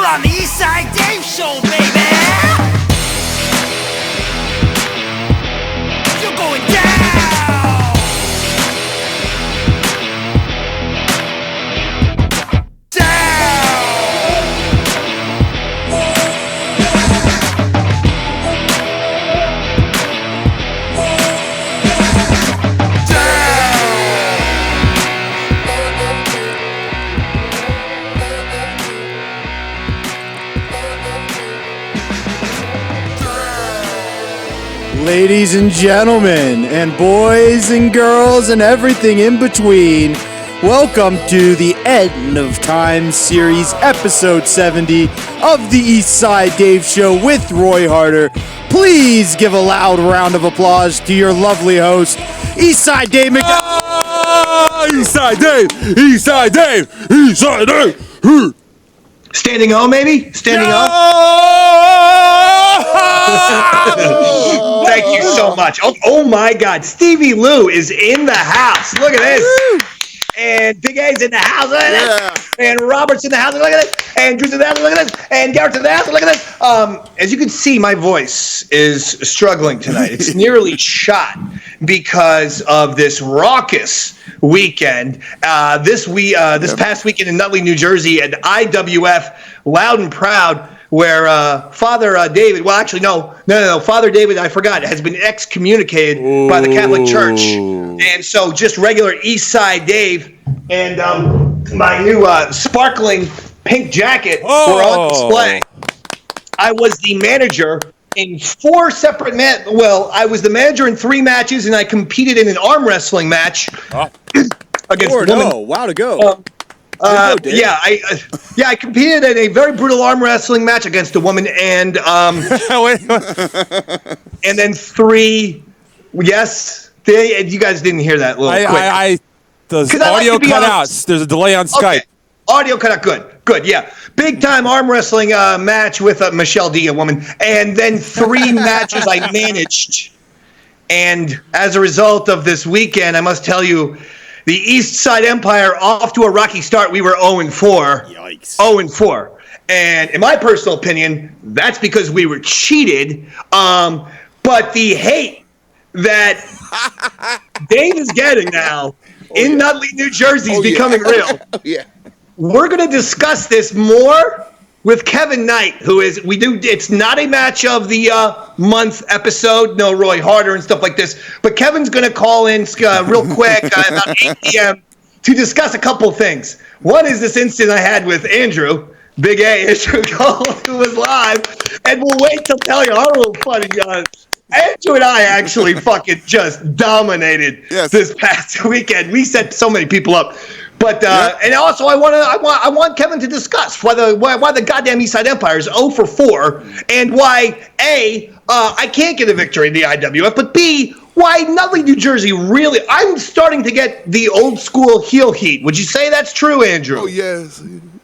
on the Eastside Dave Show, baby! You're going down! Ladies and gentlemen, and boys and girls, and everything in between, welcome to the End of Time series, episode 70 of the Eastside Dave Show with Roy Harter. Please give a loud round of applause to your lovely host, Eastside Dave McDonald. Eastside Dave! Eastside Dave! Eastside Dave! Standing O, maybe? Standing O? Thank you so much. Oh my God. Stevie Lew is in the house. Look at this. And Big A's in the house. Look at this. And Robert's in the house. Look at this. And Drew's in the house. Look at this. And Garrett's in the house. Look at this. As you can see, my voice is struggling tonight. It's nearly shot because of this raucous weekend. This past weekend in Nutley, New Jersey at IWF, Loud and Proud, where Father David, well, actually, no, Father David, I forgot, has been excommunicated by the Catholic Church. And so just regular Eastside Dave and my new sparkling pink jacket were on display. I was the manager in four separate I was the manager in 3 matches, and I competed in an arm wrestling match against a woman. Wow to go. I competed in a very brutal arm wrestling match against a woman, and and then 3. Yes, you guys didn't hear that little quick. The audio cut out. There's a delay on Skype. Okay. Audio cut out. Good. Yeah, big time arm wrestling match with Michelle D, a woman, and then 3 matches I managed. And as a result of this weekend, I must tell you, the East Side Empire off to a rocky start. We were 0-4. Yikes. 0-4. And in my personal opinion, that's because we were cheated. But the hate that Dave is getting now in Nutley, New Jersey is becoming real. Yeah. We're going to discuss this more with Kevin Knight, it's not a match of the month episode, no Roy Harter and stuff like this, but Kevin's going to call in real quick about 8 p.m. to discuss a couple of things. One is this incident I had with Andrew, Big A, who was live, and we'll wait till tell you how funny, Andrew and I actually fucking just dominated this past weekend. We set so many people up. But and also I want Kevin to discuss why the goddamn Eastside Empire is 0-4 and why I can't get a victory in the IWF, but B, why Nutley, New Jersey really, I'm starting to get the old school heel heat. Would you say that's true, Andrew? Oh yes,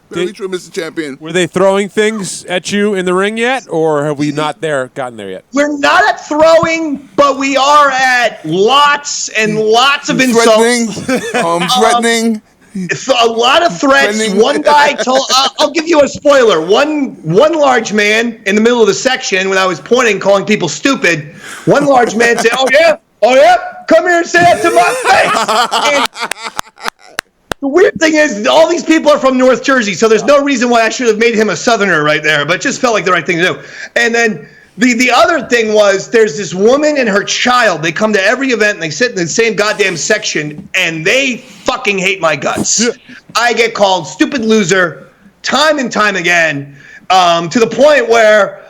very true, Mr. Champion. Were they throwing things at you in the ring yet, or have we not gotten there yet? We're not at throwing, but we are at lots and lots of insults. Threatening. It's a lot of threats. One guy told, I'll give you a spoiler. One large man in the middle of the section, when I was pointing, calling people stupid, one large man said, oh yeah, come here and say that to my face. And the weird thing is, all these people are from North Jersey, so there's no reason why I should have made him a Southerner right there, but it just felt like the right thing to do. And then the other thing was, there's this woman and her child. They come to every event and they sit in the same goddamn section and they fucking hate my guts. I get called stupid loser time and time again, to the point where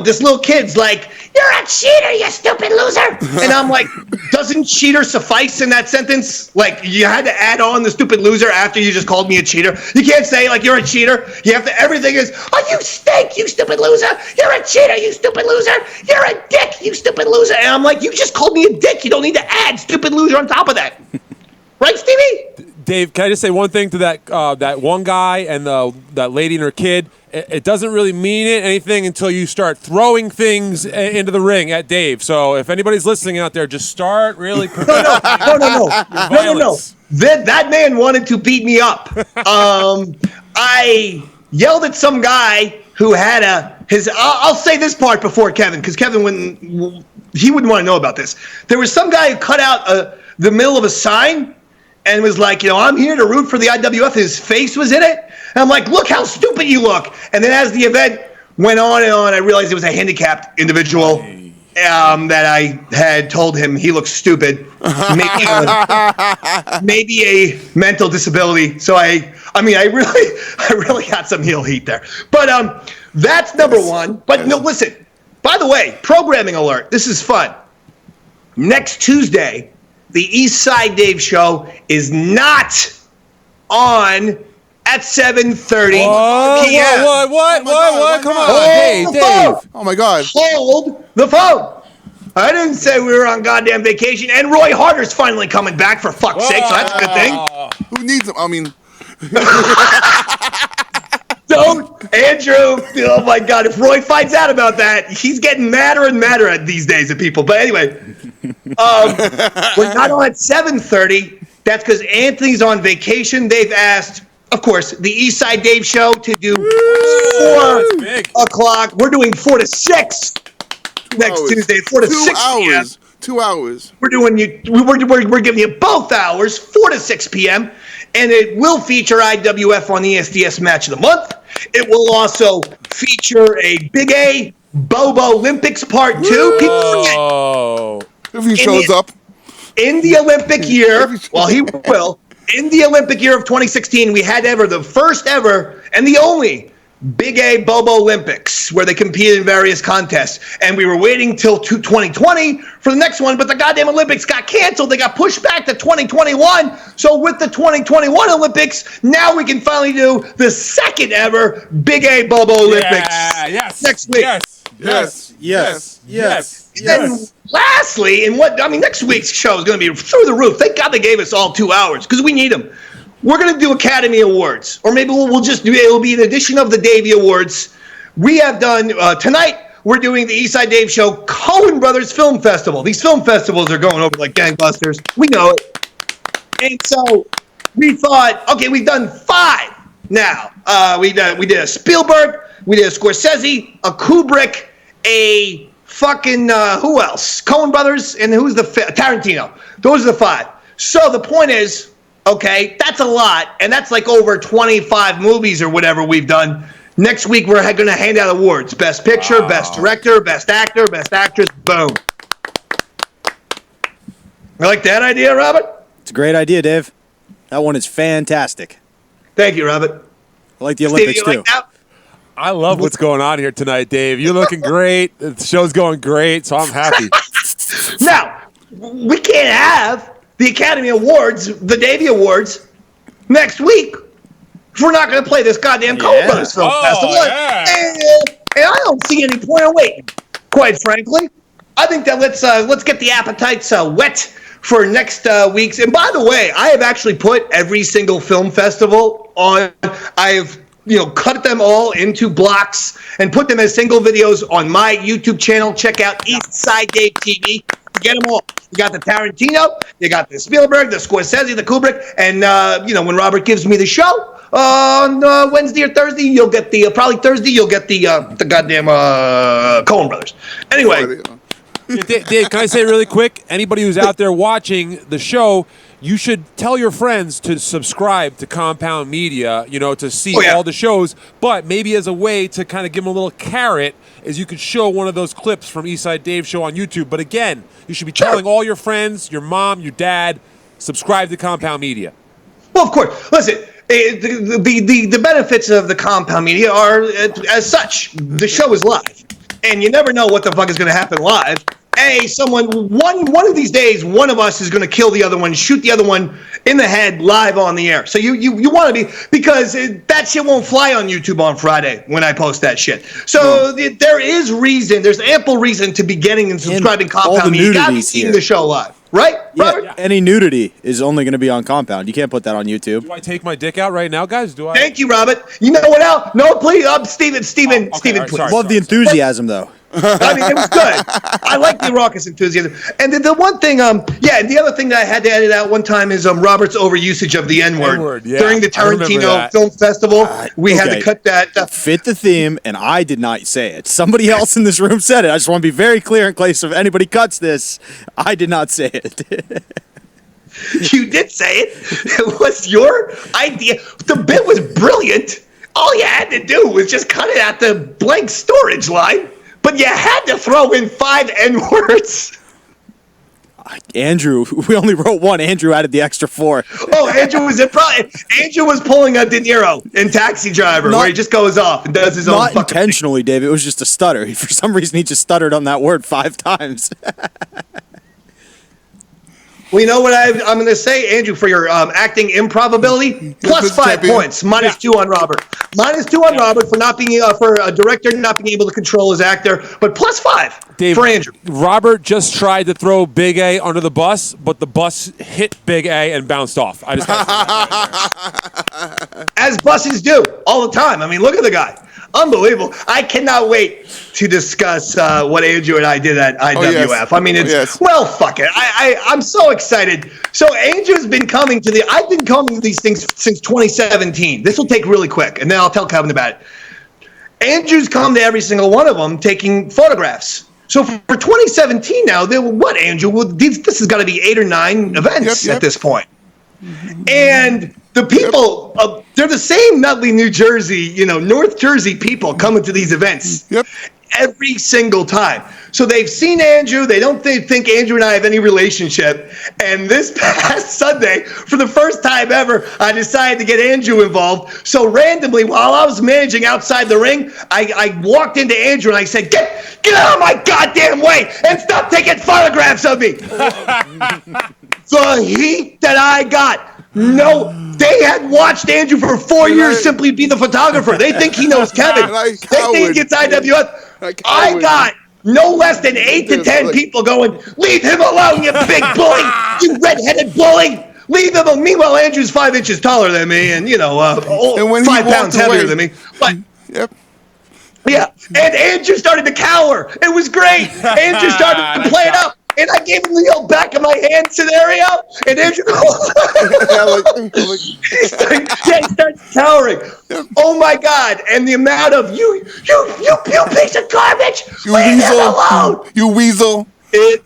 this little kid's like, "You're a cheater, you stupid loser." And I'm like, doesn't cheater suffice in that sentence? Like, you had to add on the stupid loser after you just called me a cheater. You can't say, like, you're a cheater. You have to, everything is, oh, you stink, you stupid loser. You're a cheater, you stupid loser. You're a dick, you stupid loser. And I'm like, you just called me a dick. You don't need to add stupid loser on top of that. Right, Stevie? Dave, can I just say one thing to that one guy and that lady and her kid? It doesn't really mean anything until you start throwing things into the ring at Dave. So if anybody's listening out there, just start really. No. That man wanted to beat me up. I yelled at some guy who had I'll say this part before Kevin, because Kevin wouldn't want to know about this. There was some guy who cut out the middle of a sign and was like, I'm here to root for the IWF. His face was in it. And I'm like, look how stupid you look. And then as the event went on and on, I realized it was a handicapped individual that I had told him he looked stupid. Maybe a mental disability. So I really got some heel heat there. But that's number one. But no, listen. By the way, programming alert. This is fun. Next Tuesday, the East Side Dave show is not on at 7:30 p.m. What? Come on, Hold the phone. Oh my God. Hold the phone. I didn't say we were on goddamn vacation. And Roy Harter's finally coming back, for fuck's sake, so that's a good thing. Who needs him? I mean, Don't, Andrew. Oh my God, if Roy finds out about that, he's getting madder and madder these days at people. But anyway, we're not on at 7:30. That's because Anthony's on vacation. They've asked, of course, the East Side Dave show to do 4 o'clock. We're doing 4 to 6 next Tuesday, 4 to 6 p.m. 2 hours. We're giving you both hours, 4 to 6 p.m., and it will feature IWF on ESDS Match of the Month. It will also feature a Big A Bobo Olympics Part 2. People forget. If he shows up. In the Olympic year, well, he will. In the Olympic year of 2016, we had the first ever and the only Big A Bobo Olympics, where they competed in various contests. And we were waiting till 2020 for the next one, but the goddamn Olympics got canceled. They got pushed back to 2021. So with the 2021 Olympics, now we can finally do the second ever Big A Bobo Olympics next week. Yes. And lastly, next week's show is going to be through the roof. Thank God they gave us all 2 hours, because we need them. We're going to do Academy Awards, or maybe we'll just do, it'll be an edition of the Davey Awards. We have done, tonight, we're doing the Eastside Dave Show Coen Brothers Film Festival. These film festivals are going over like gangbusters. We know it. And so we thought, okay, we've done 5 now. We did a Spielberg, we did a Scorsese, a Kubrick, a fucking, who else? Coen Brothers, and who's the Tarantino. Those are the 5. So the point is, okay, that's a lot, and that's like over 25 movies or whatever we've done. Next week, we're going to hand out awards. Best Picture, Best Director, Best Actor, Best Actress, boom. You like that idea, Robert? It's a great idea, Dave. That one is fantastic. Thank you, Robert. I like the Olympics, Stevie, you too. like that? I love what's going on here tonight, Dave. You're looking great. The show's going great, so I'm happy. Now, we can't have the Academy Awards, the Davey Awards, next week if we're not going to play this goddamn Coen Brothers Film Festival. Yeah. And I don't see any point in waiting, quite frankly. I think that let's get the appetites wet for next week's. And by the way, I have actually put every single film festival on. I've cut them all into blocks and put them as single videos on my YouTube channel. Check out East Side Dave TV. Get them all. You got the Tarantino, you got the Spielberg, the Scorsese, the Kubrick, and when Robert gives me the show on Wednesday or Thursday, you'll get the probably Thursday you'll get the goddamn Coen Brothers. Anyway, Dave, can I say really quick? Anybody who's out there watching the show, you should tell your friends to subscribe to Compound Media, to see all the shows. But maybe as a way to kind of give them a little carrot, is you could show one of those clips from Eastside Dave Show on YouTube. But again, you should be telling all your friends, your mom, your dad, subscribe to Compound Media. Well, of course. Listen, the benefits of the Compound Media are as such. The show is live, and you never know what the fuck is going to happen live. One of these days, one of us is going to kill the other one, shoot the other one in the head live on the air. So you want to be, because that shit won't fly on YouTube on Friday when I post that shit. So there is reason, there's ample reason to be getting and subscribing Compound Media. You got to be seeing the show live, right, Robert? Yeah, any nudity is only going to be on Compound. You can't put that on YouTube. Do I take my dick out right now, guys? Thank you, Robert. You know what else? No, please, Steven, Okay, please. sorry. Love the enthusiasm, though. I mean, it was good. I like the raucous enthusiasm. And the one thing, and the other thing that I had to edit out one time is Robert's overusage of the N-word. N-word, yeah. During the Tarantino Film Festival. We had to cut that. Fit the theme, and I did not say it. Somebody else in this room said it. I just want to be very clear in case if anybody cuts this, I did not say it. You did say it. It was your idea. The bit was brilliant. All you had to do was just cut it at the blank storage line, but you had to throw in 5 N-words. Andrew, we only wrote one. Andrew added the extra 4. Oh, Andrew was pulling a De Niro in Taxi Driver, where he just goes off and does his own. Not intentionally, Dave. It was just a stutter. For some reason, he just stuttered on that word 5 times. Well, you know what I'm going to say, Andrew, for your acting improbability? Plus 5 points, minus 2 on Robert. Minus 2 on Robert for not being for a director not being able to control his actor, but plus 5 Dave, for Andrew. Robert just tried to throw Big A under the bus, but the bus hit Big A and bounced off. I just as buses do all the time. I mean, look at the guy. Unbelievable. I cannot wait to discuss what Andrew and I did at IWF. Yes. I mean, well, fuck it. I'm so excited. So Andrew's been coming to I've been coming to these things since 2017. This will take really quick, and then I'll tell Kevin about it. Andrew's come to every single one of them taking photographs. So for 2017 now, what, Andrew? Well, this has got to be 8 or 9 events at this point. And the people, they're the same Nutley, New Jersey, North Jersey people coming to these events every single time. So they've seen Andrew. They don't think Andrew and I have any relationship. And this past Sunday, for the first time ever, I decided to get Andrew involved. So randomly, while I was managing outside the ring, I walked into Andrew and I said, get out of my goddamn way and stop taking photographs of me. The heat that I got. No, they had watched Andrew for 4 years simply be the photographer. They think he knows Kevin. They think it's IWF. I got no less than 8 to 10 people going, leave him alone, you big bully, you redheaded bully. Leave him alone. Meanwhile, Andrew's 5 inches taller than me and, 5 pounds heavier than me. But, yeah, and Andrew started to cower. It was great. Andrew started to play it up. And I gave him the old back of my hand scenario, and Andrew, he started towering. Oh my God! And the amount of you piece of garbage, leave him alone. You weasel. It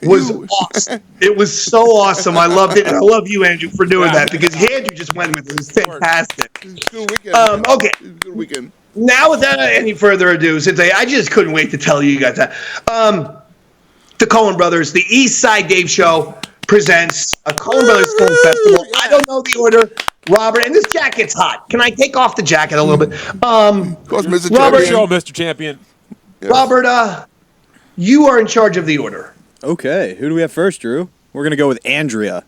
was awesome. It was so awesome. I loved it, and I love you, Andrew, for doing that because Andrew just went with it. It was fantastic. Okay. Good weekend. Now, without any further ado, since I just couldn't wait to tell you guys that. The Coen Brothers, the East Side Dave Show presents a Coen Brothers Film Festival. I don't know the order, Robert, and this jacket's hot. Can I take off the jacket a little bit? Of course, Mr. Robert, show, Mr. Champion. Yes. Robert, you are in charge of the order. Okay, who do we have first, Drew? We're going to go with Andrea.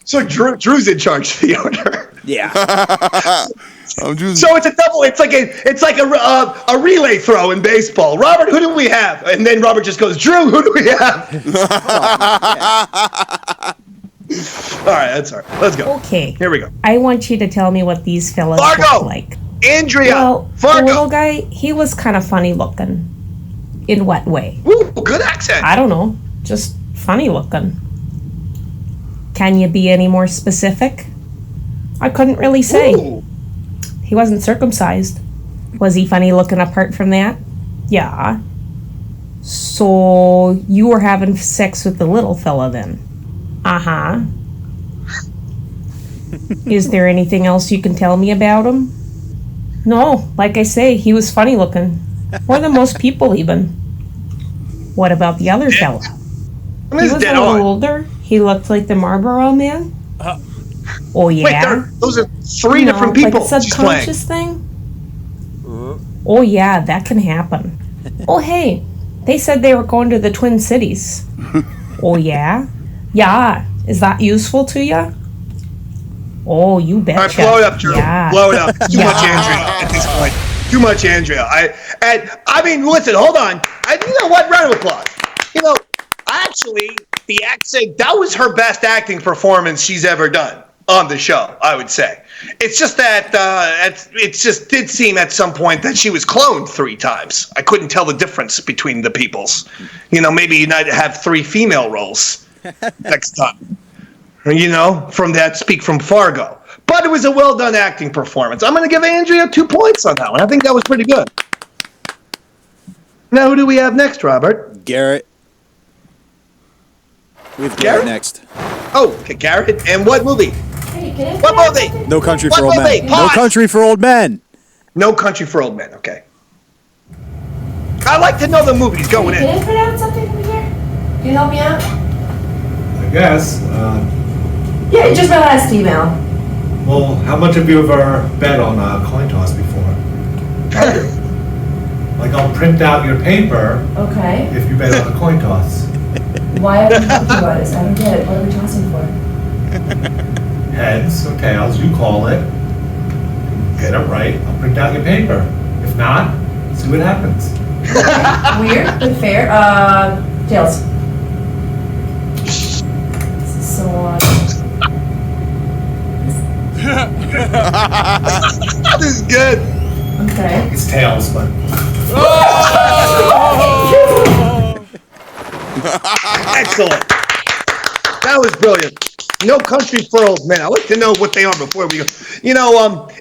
So Drew's in charge of the order. Yeah. So it's a double. It's like a relay throw in baseball. Robert, who do we have? And then Robert just goes, Drew, who do we have? All right, that's all right. Let's go. Okay. Here we go. I want you to tell me what these fellas look like. Andrea. Well, Fargo. the little guy, he was kind of funny looking. In what way? Ooh, good accent. I don't know. Just funny looking. Can you be any more specific? I couldn't really say. Ooh. He wasn't circumcised. Was he funny looking apart from that? Yeah. So you were having sex with the little fella then? Uh-huh. Is there anything else you can tell me about him? No, like I say, he was funny looking. More than most people even. What about the other fella? He was a little older. He looked like the Marlboro Man. Oh yeah. Wait, those are 3 different people. Like a subconscious thing. Oh yeah, that can happen. Oh hey, they said they were going to the Twin Cities. Oh yeah, yeah. Is that useful to you? Oh, you betcha. All right, blow it up, Drew. Yeah. Blow it up. Too much Andrea at this point. Too much Andrea. I mean, listen, hold on. You know what? Round of applause. Actually, the accent, that was her best acting performance she's ever done on the show, I would say. It's just that it just did seem at some point that she was cloned 3 times. I couldn't tell the difference between the peoples. Maybe you might have 3 female roles next time. From that Speak from Fargo. But it was a well-done acting performance. I'm going to give Andrea 2 points on that one. I think that was pretty good. Now, who do we have next, Robert? Garrett. We have Garrett next. Oh, okay, Garrett. And what movie? What movie? No Country for What Old movie? Men. Pause. No Country for Old Men. No Country for Old Men, okay. I like to know the movies going Can in. I print out something from here? Can you help me out? I guess. Yeah, just my last email. Well, how much have you ever bet on a coin toss before? Like, I'll print out your paper Okay. if you bet on a coin toss. Why are we talking about this? I don't get it. What are we tossing for? Heads or tails, you call it. Get it right, I'll print out your paper. If not, see what happens. Weird, but fair. Tails. This is so odd. This is good. Okay. It's tails, but Excellent. That was brilliant. No Country for Old Men. I like to know what they are before we go.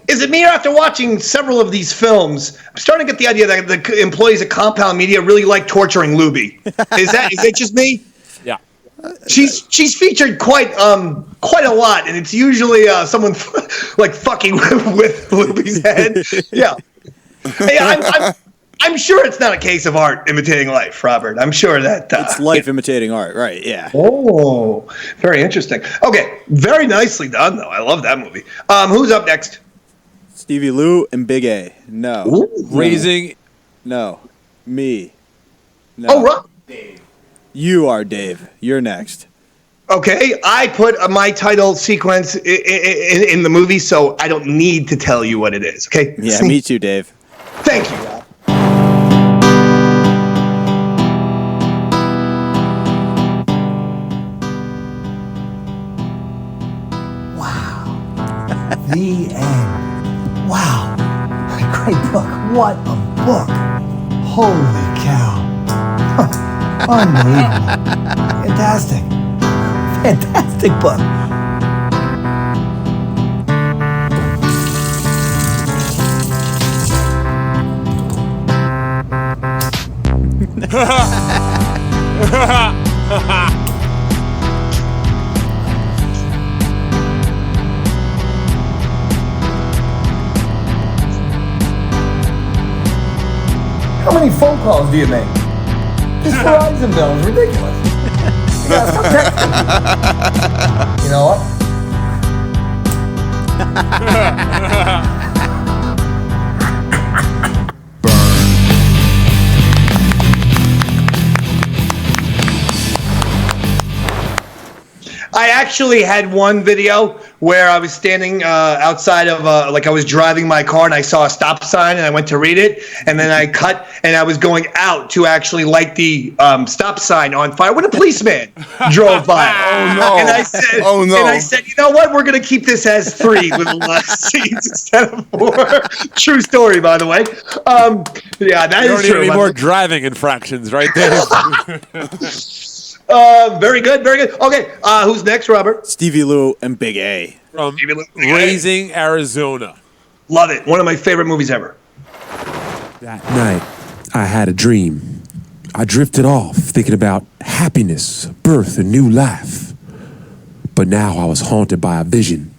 Is it me or after watching several of these films, I'm starting to get the idea that the employees at Compound Media really like torturing Luby. Is it just me? Yeah. She's featured quite a lot, and it's usually someone like fucking with Luby's head. Yeah. Hey, I'm sure it's not a case of art imitating life, Robert. I'm sure that It's life imitating art, right? Yeah. Oh, very interesting. Okay, very nicely done, though. I love that movie. Who's up next? Stevie Lew and Big A. No. Ooh. Raising. No. Me. No. Oh, right. You are Dave. You're next. Okay, I put my title sequence in the movie, so I don't need to tell you what it is. Okay. Yeah, me too, Dave. Thank you, Rob. The end. Wow. Great book. What a book. Holy cow. Unbelievable. Fantastic. Fantastic book. How many phone calls do you make? This Verizon bill is ridiculous. You gotta stop texting. You know what? I actually had one video where I was standing outside of, like I was driving my car and I saw a stop sign and I went to read it. And then I cut and I was going out to actually light the stop sign on fire when a policeman drove by. Oh, no. And I said, Oh, no. And I said, you know what? We're going to keep this as 3 with a lot of scenes instead of 4. True story, by the way. Yeah, that You is don't true. need any more driving infractions, right there. Very good, very good. Okay, who's next, Robert? Stevie Lew and Big A. From Stevie Lew. Raising Arizona. Love it. One of my favorite movies ever. That night, I had a dream. I drifted off, thinking about happiness, birth, and new life. But now I was haunted by a vision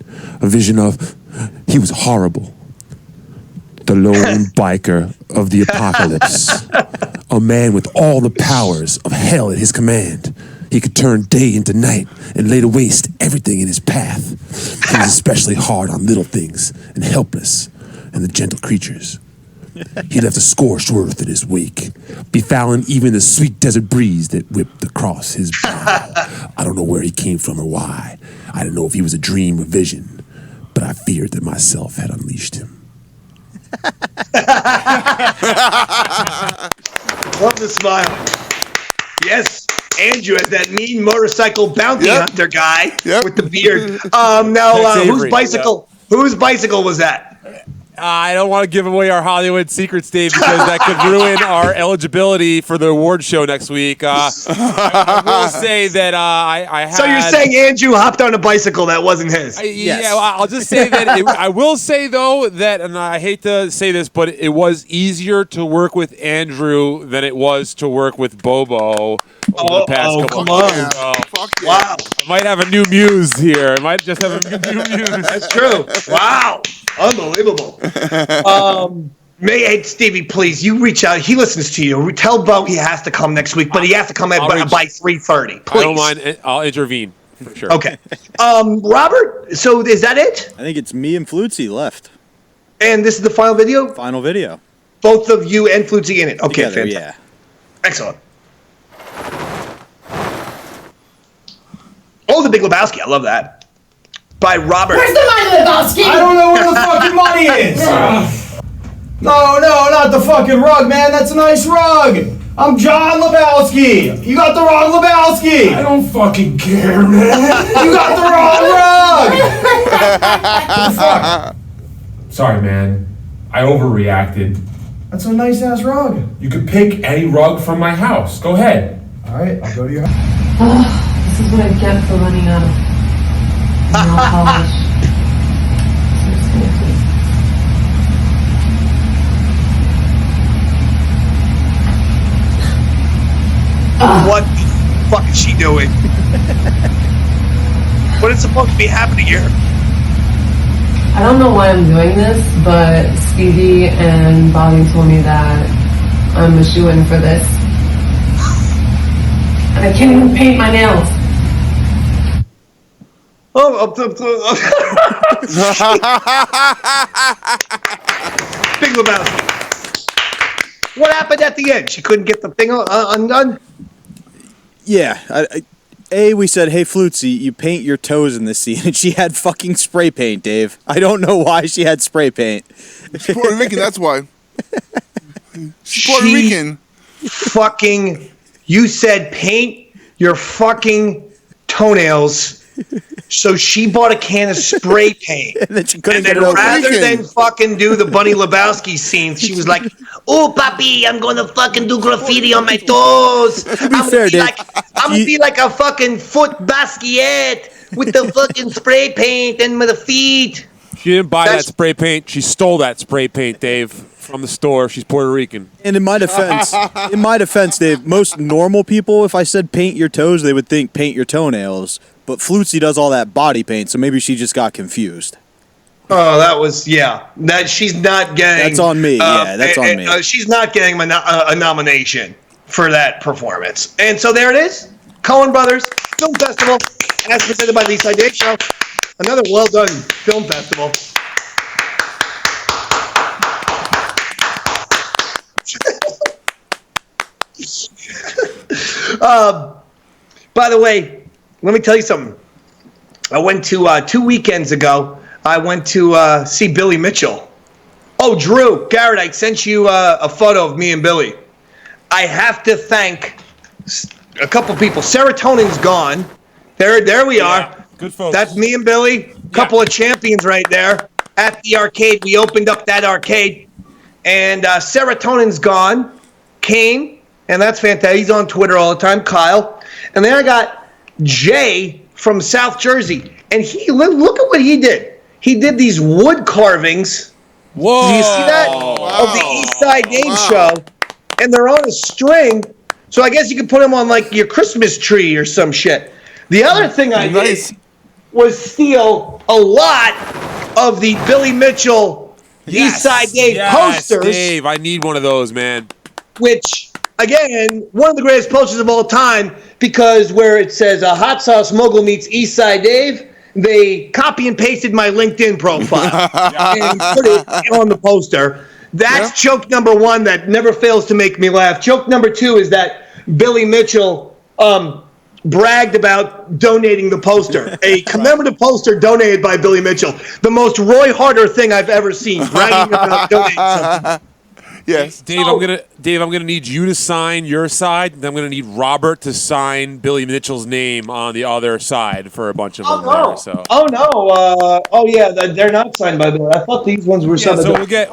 of, he was horrible. The lone biker of the apocalypse. A man with all the powers of hell at his command. He could turn day into night and lay to waste everything in his path. He was especially hard on little things and helpless and the gentle creatures. He left a scorched earth in his wake, befouling even the sweet desert breeze that whipped across his brow. I don't know where he came from or why. I didn't know if he was a dream or vision, but I feared that myself had unleashed him. Love the smile. Yes, Andrew as that mean motorcycle bounty hunter guy with the beard. Now, Tex whose Avery, bicycle? Whose bicycle was that? I don't want to give away our Hollywood secrets, Dave, because that could ruin our eligibility for the award show next week. I will say that I had... So you're saying Andrew hopped on a bicycle that wasn't his? Yes. Yeah, well, I'll just say that I will say, though, that, and I hate to say this, but it was easier to work with Andrew than it was to work with Bobo over the past couple of years. Fuck yeah. Wow. I might have a new muse here. I might just have a new muse. That's true. Wow. Unbelievable. Hey, Stevie, please, you reach out. He listens to you. Tell Bo he has to come next week, but he has to come by 3:30. Please. I don't mind. I'll intervene for sure. Okay. Robert, so is that it? I think it's me and Flutzy left. And this is the final video? Final video. Both of you and Flutzy in it. Okay, Together, fantastic. yeah. Excellent. Oh, The Big Lebowski. I love that. By Robert. Where's the money, Lebowski? I don't know where the fucking money is. No, not the fucking rug, man. That's a nice rug. I'm John Lebowski. You got the wrong Lebowski. I don't fucking care, man. You got the wrong rug. Sorry, man. I overreacted. That's a nice ass rug. You could pick any rug from my house. Go ahead. All right, I'll go to your house. This is what I get for running out of nail polish. What the fuck is she doing? What is supposed to be happening here? I don't know why I'm doing this, but Stevie and Bobby told me that I'm a shoo-in for this. And I can't even paint my nails. Big Lebowski. What happened at the end? She couldn't get the thing undone? Yeah. We said, hey, Flutzy, you paint your toes in this scene. And she had fucking spray paint, Dave. I don't know why she had spray paint. She's Puerto Rican, that's why. She's Puerto Rican. Fucking, you said paint your fucking toenails. So she bought a can of spray paint. And then she couldn't and get then it rather open. than fucking do the Bunny Lebowski scene, she was like, oh, papi, I'm going to fucking do graffiti on my toes. I'm going to be like a fucking foot Basquiat with the fucking spray paint and with the feet. She didn't buy that spray paint. She stole that spray paint, Dave, from the store. She's Puerto Rican. And in my defense, Dave, most normal people, if I said paint your toes, they would think paint your toenails. But Flutzy does all that body paint, so maybe she just got confused. Oh, that was, yeah. That she's not getting. That's on me. That's on me. She's not getting a nomination for that performance. And so there it is. Coen Brothers Film Festival, as presented by the East Side Dave Show. Another well done film festival. By the way, let me tell you something. I went to 2 weekends ago. I went to see Billy Mitchell. Oh, Drew, Garrett, I sent you a photo of me and Billy. I have to thank a couple people. Serotonin's gone. There we are. Good folks. That's me and Billy. Couple of champions right there at the arcade. We opened up that arcade, and Serotonin's gone. Came, and that's fantastic. He's on Twitter all the time. Kyle, and then I got Jay from South Jersey, and look at what he did. He did these wood carvings. Whoa! Do you see that? Of the East Side Dave Show, and they're on a string. So I guess you could put them on like your Christmas tree or some shit. The other thing I did was steal a lot of the Billy Mitchell East Side Dave posters. Dave, I need one of those, man. Which, again, one of the greatest posters of all time, because where it says a hot sauce mogul meets East Side Dave, they copy and pasted my LinkedIn profile and put it on the poster. That's joke number one that never fails to make me laugh. Joke number two is that Billy Mitchell bragged about donating the poster. A commemorative poster donated by Billy Mitchell. The most Roy Harter thing I've ever seen, bragging about donating something. Yes. Dave, I'm gonna need you to sign your side, and I'm gonna need Robert to sign Billy Mitchell's name on the other side for a bunch of them there. So. Oh no. They're not signed by Billy. I thought these ones were Yeah, signed. so we'll get.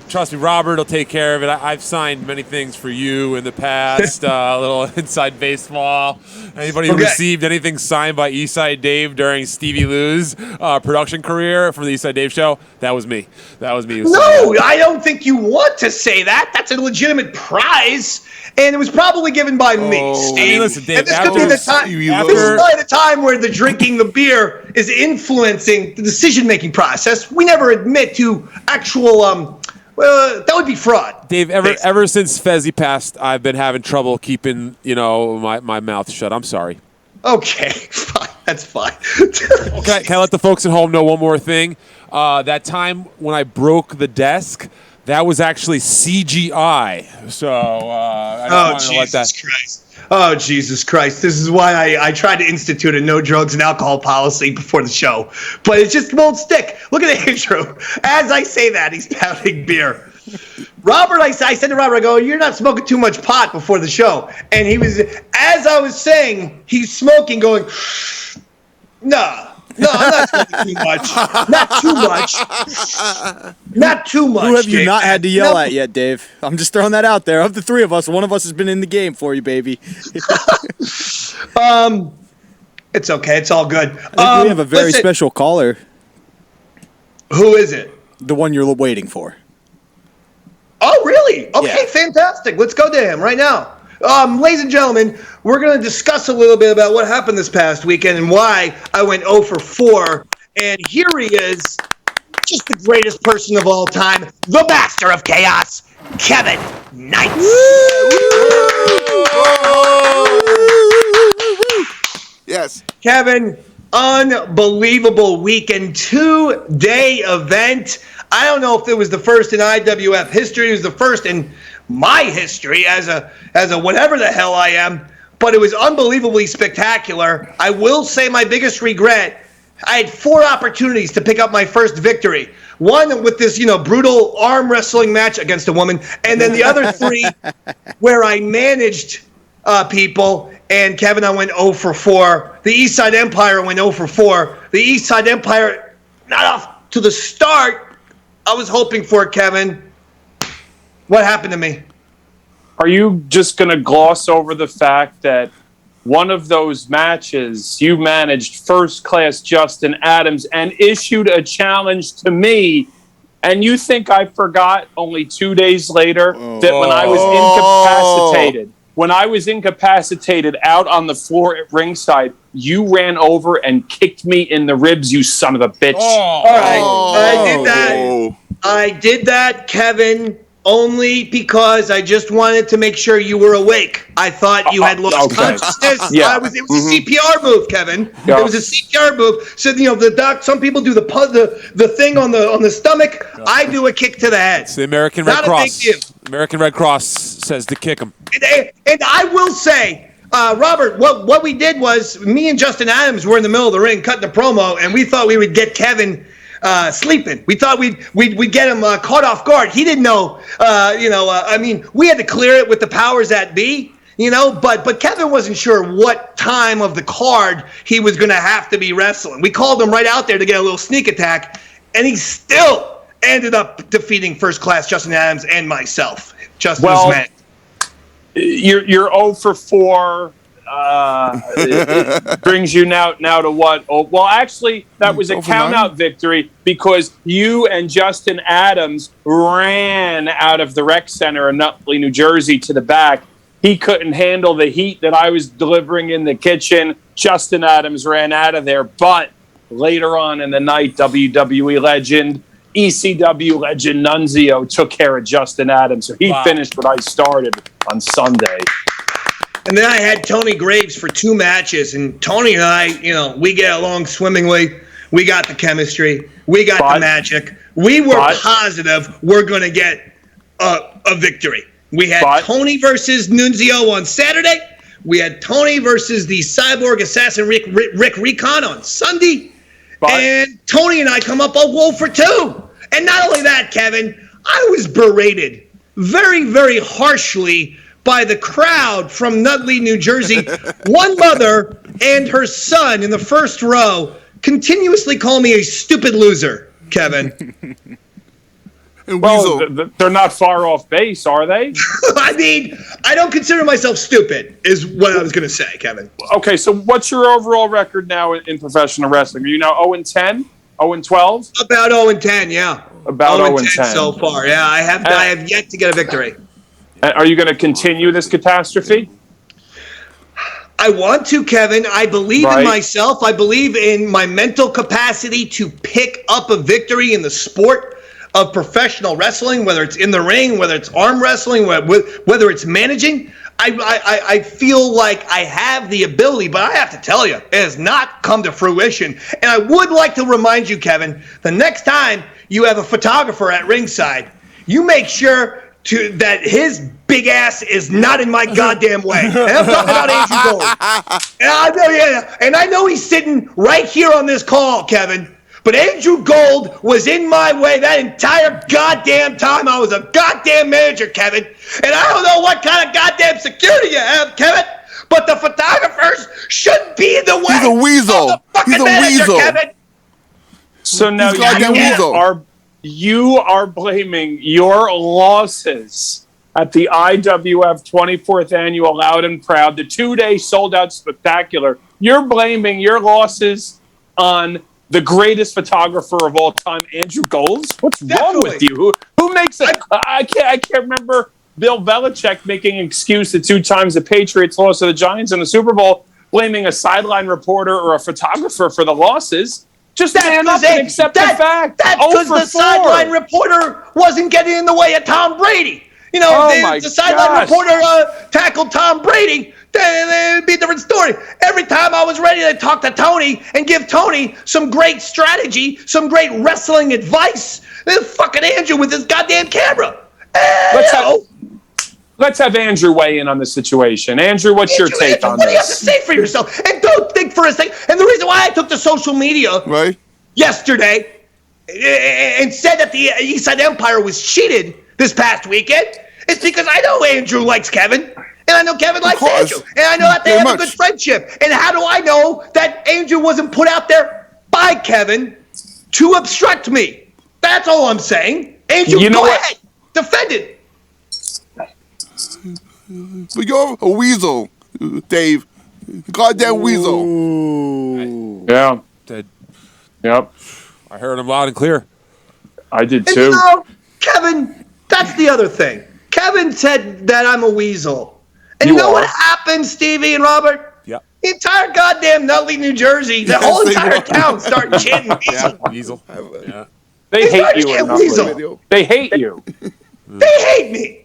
Trust me, Robert will take care of it. I've signed many things for you in the past. A little inside baseball. Anybody who received anything signed by Eastside Dave during Stevie Lew's production career from the Eastside Dave show, that was me. That was me. No, I don't think you want to say that. That's a legitimate prize. And it was probably given by me, Steve. I mean, listen, Dave, and this could be the time. This is probably the time where the drinking the beer is influencing the decision-making process. We never admit to actual. That would be fraud. Dave, ever since Fezzi passed, I've been having trouble keeping my mouth shut. I'm sorry. Okay, fine. That's fine. Can I let the folks at home know one more thing? That time when I broke the desk, that was actually CGI. So I just wanted to let that. Christ. Oh, Jesus Christ. This is why I tried to institute a no drugs and alcohol policy before the show. But it just won't stick. Look at Andrew. As I say that, he's pounding beer. Robert, I said to Robert, I go, you're not smoking too much pot before the show. And he was, as I was saying, he's smoking, going, no, I'm not smoking too much. Not too much. Not too much. Who have you Dave. not had to yell at yet, Dave? I'm just throwing that out there. Of the three of us, one of us has been in the game for you, baby. It's okay. It's all good. I think we have a very special caller. Who is it? The one you're waiting for. Oh, really? Okay, fantastic. Let's go to him right now. Ladies and gentlemen, we're going to discuss a little bit about what happened this past weekend and why I went 0 for 4. And here he is, just the greatest person of all time, the master of chaos, Kevin Knight. Yes. Kevin, unbelievable weekend, 2-day event. I don't know if it was the first in IWF history. It was the first in my history as a whatever the hell I am, but it was unbelievably spectacular. I will say my biggest regret, I had 4 opportunities to pick up my first victory. One with this, brutal arm wrestling match against a woman, and then the other 3 where I managed people. And Kevin, I went 0 for 4. The Eastside Empire went 0 for 4. The Eastside Empire, not off to the start I was hoping for, Kevin. What happened to me? Are you just going to gloss over the fact that one of those matches you managed first-class Justin Adams and issued a challenge to me, and you think I forgot only 2 days later that when I was incapacitated out on the floor at ringside, you ran over and kicked me in the ribs, you son of a bitch. All right. I did that, Kevin, only because I just wanted to make sure you were awake. I thought you had lost consciousness. Yeah. It was a CPR move, Kevin. Yeah. It was a CPR move. So the doc. Some people do the thing on the stomach. Yeah. I do a kick to the head. It's the American Red Cross. American Red Cross says to kick him. And I will say, Robert, what we did was me and Justin Adams were in the middle of the ring cutting a promo, and we thought we would get Kevin sleeping. We thought we'd get him caught off guard. He didn't know. I mean, we had to clear it with the powers that be. But Kevin wasn't sure what time of the card he was going to have to be wrestling. We called him right out there to get a little sneak attack, and he still ended up defeating first class Justin Adams and myself. Justin was mad. You're 0 for 4. It brings you now to what? Oh, well, actually, that was a count-out victory because you and Justin Adams ran out of the rec center in Nutley, New Jersey to the back. He couldn't handle the heat that I was delivering in the kitchen. Justin Adams ran out of there. But later on in the night, WWE legend, ECW legend Nunzio took care of Justin Adams. So he finished what I started on Sunday. And then I had Tony Graves for 2 matches. And Tony and I, we get along swimmingly. We got the chemistry. We got the magic. We were positive we're going to get a victory. We had Tony versus Nunzio on Saturday. We had Tony versus the cyborg assassin Rick Recon on Sunday. And Tony and I come up 0 for 2. And not only that, Kevin, I was berated very, very harshly by the crowd from Nutley, New Jersey. One mother and her son in the first row continuously call me a stupid loser, Kevin. Well, they're not far off base, are they? I mean, I don't consider myself stupid, is what I was going to say, Kevin. Okay, so what's your overall record now in professional wrestling? Are you now 0-10, 0-12? About 0-10, yeah. About 0-10 so far. Yeah, I have yet to get a victory. Are you going to continue this catastrophe? I want to, Kevin. I believe in myself. I believe in my mental capacity to pick up a victory in the sport of professional wrestling, whether it's in the ring, whether it's arm wrestling, whether it's managing. I feel like I have the ability, but I have to tell you, it has not come to fruition. And I would like to remind you, Kevin, the next time you have a photographer at ringside, you make sure that his big ass is not in my goddamn way. And I'm talking about Andrew Gold. And I know he's sitting right here on this call, Kevin. But Andrew Gold was in my way that entire goddamn time. I was a goddamn manager, Kevin. And I don't know what kind of goddamn security you have, Kevin. But the photographers shouldn't be in the way. He's a weasel. He's a weasel. Kevin. So now you are blaming your losses at the IWF 24th Annual Loud and Proud, the 2-day sold-out spectacular. You're blaming your losses on the greatest photographer of all time, Andrew Gold? What's wrong with you? Who makes it? I can't remember Bill Belichick making an excuse that 2 times the Patriots lost to the Giants in the Super Bowl, blaming a sideline reporter or a photographer for the losses. Just man up and accept the fact. That's because the sideline reporter wasn't getting in the way of Tom Brady. You know, the sideline reporter tackled Tom Brady. It'd be a different story. Every time I was ready to talk to Tony and give Tony some great strategy, some great wrestling advice, fucking Andrew with his goddamn camera. Let's have Andrew weigh in on the situation. Andrew, what's your take on this? What do you have to say for yourself? And don't think for a second. And the reason why I took to social media yesterday and said that the Eastside Empire was cheated this past weekend is because I know Andrew likes Kevin. And I know Kevin likes Andrew. And I know that they have a good friendship. And how do I know that Andrew wasn't put out there by Kevin to obstruct me? That's all I'm saying. Andrew, go ahead. Defend it. But you're a weasel, Dave. Goddamn weasel. Yeah. Yep. I heard him loud and clear. I did too. And Kevin, that's the other thing. Kevin said that I'm a weasel. And you know what happened, Stevie and Robert? Yeah. The entire goddamn Nutley, New Jersey, the whole entire town started chanting weasel. Weasel. Yeah. They hate you in Nutley. They hate you. They hate me.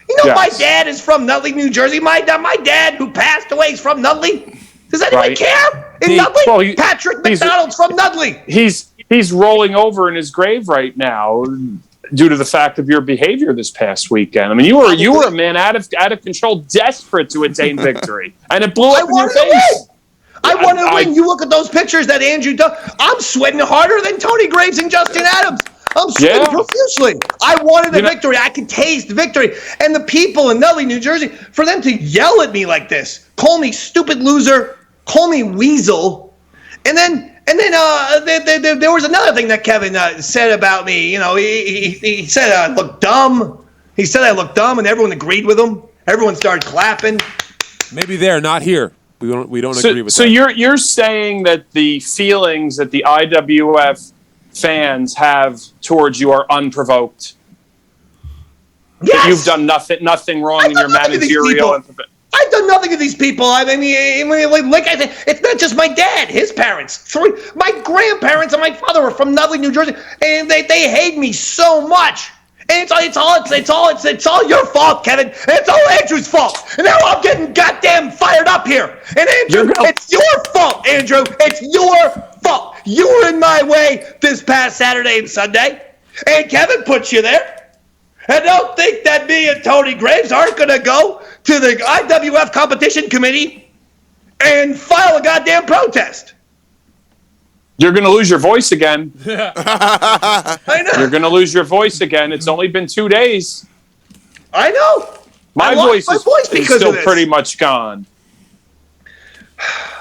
You know, my dad is from Nutley, New Jersey. My dad, who passed away, is from Nutley. Does anyone care? In Nutley? Patrick McDonald's from Nutley. He's rolling over in his grave right now due to the fact of your behavior this past weekend. I mean, you were a man out of control, desperate to attain victory, and it blew up in your face. I want to win. You look at those pictures that Andrew does. I'm sweating harder than Tony Graves and Justin Adams. I'm sweating profusely. I wanted a victory. I could taste victory. And the people in Nutley, New Jersey, for them to yell at me like this, call me stupid loser, call me weasel, and then there was another thing that Kevin said about me. You know, he said I look dumb. He said I look dumb, and everyone agreed with him. Everyone started clapping. Maybe there, not here. We don't agree with that. So you're saying that the feelings that the IWF fans have towards you are unprovoked? Yes. You've done nothing wrong in your managerial. I've done nothing to these people. I mean, like I said, it's not just my dad, his parents. My grandparents and my father were from Nutley, New Jersey, and they hate me so much. And it's all your fault, Kevin. And it's all Andrew's fault. And now I'm getting goddamn fired up here. And Andrew, it's your fault, Andrew. It's your fault. You were in my way this past Saturday and Sunday. And Kevin put you there. And don't think that me and Tony Graves aren't going to go to the IWF competition committee and file a goddamn protest. You're going to lose your voice again. I know. You're going to lose your voice again. It's only been 2 days. I know. My voice is still pretty much gone.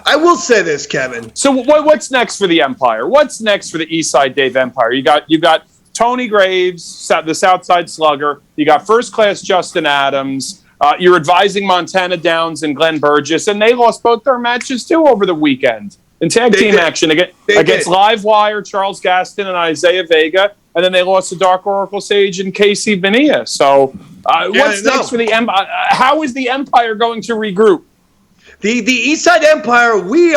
I will say this, Kevin. So what's next for the Empire? What's next for the Eastside Dave Empire? You got Tony Graves, the Southside Slugger. You got First Class Justin Adams. You're advising Montana Downs and Glenn Burgess, and they lost both their matches too over the weekend in tag team action against Livewire, Charles Gaston, and Isaiah Vega, and then they lost to Dark Oracle Sage and Casey Bonilla. So what's next for the Empire? How is the Empire going to regroup? The Eastside Empire, we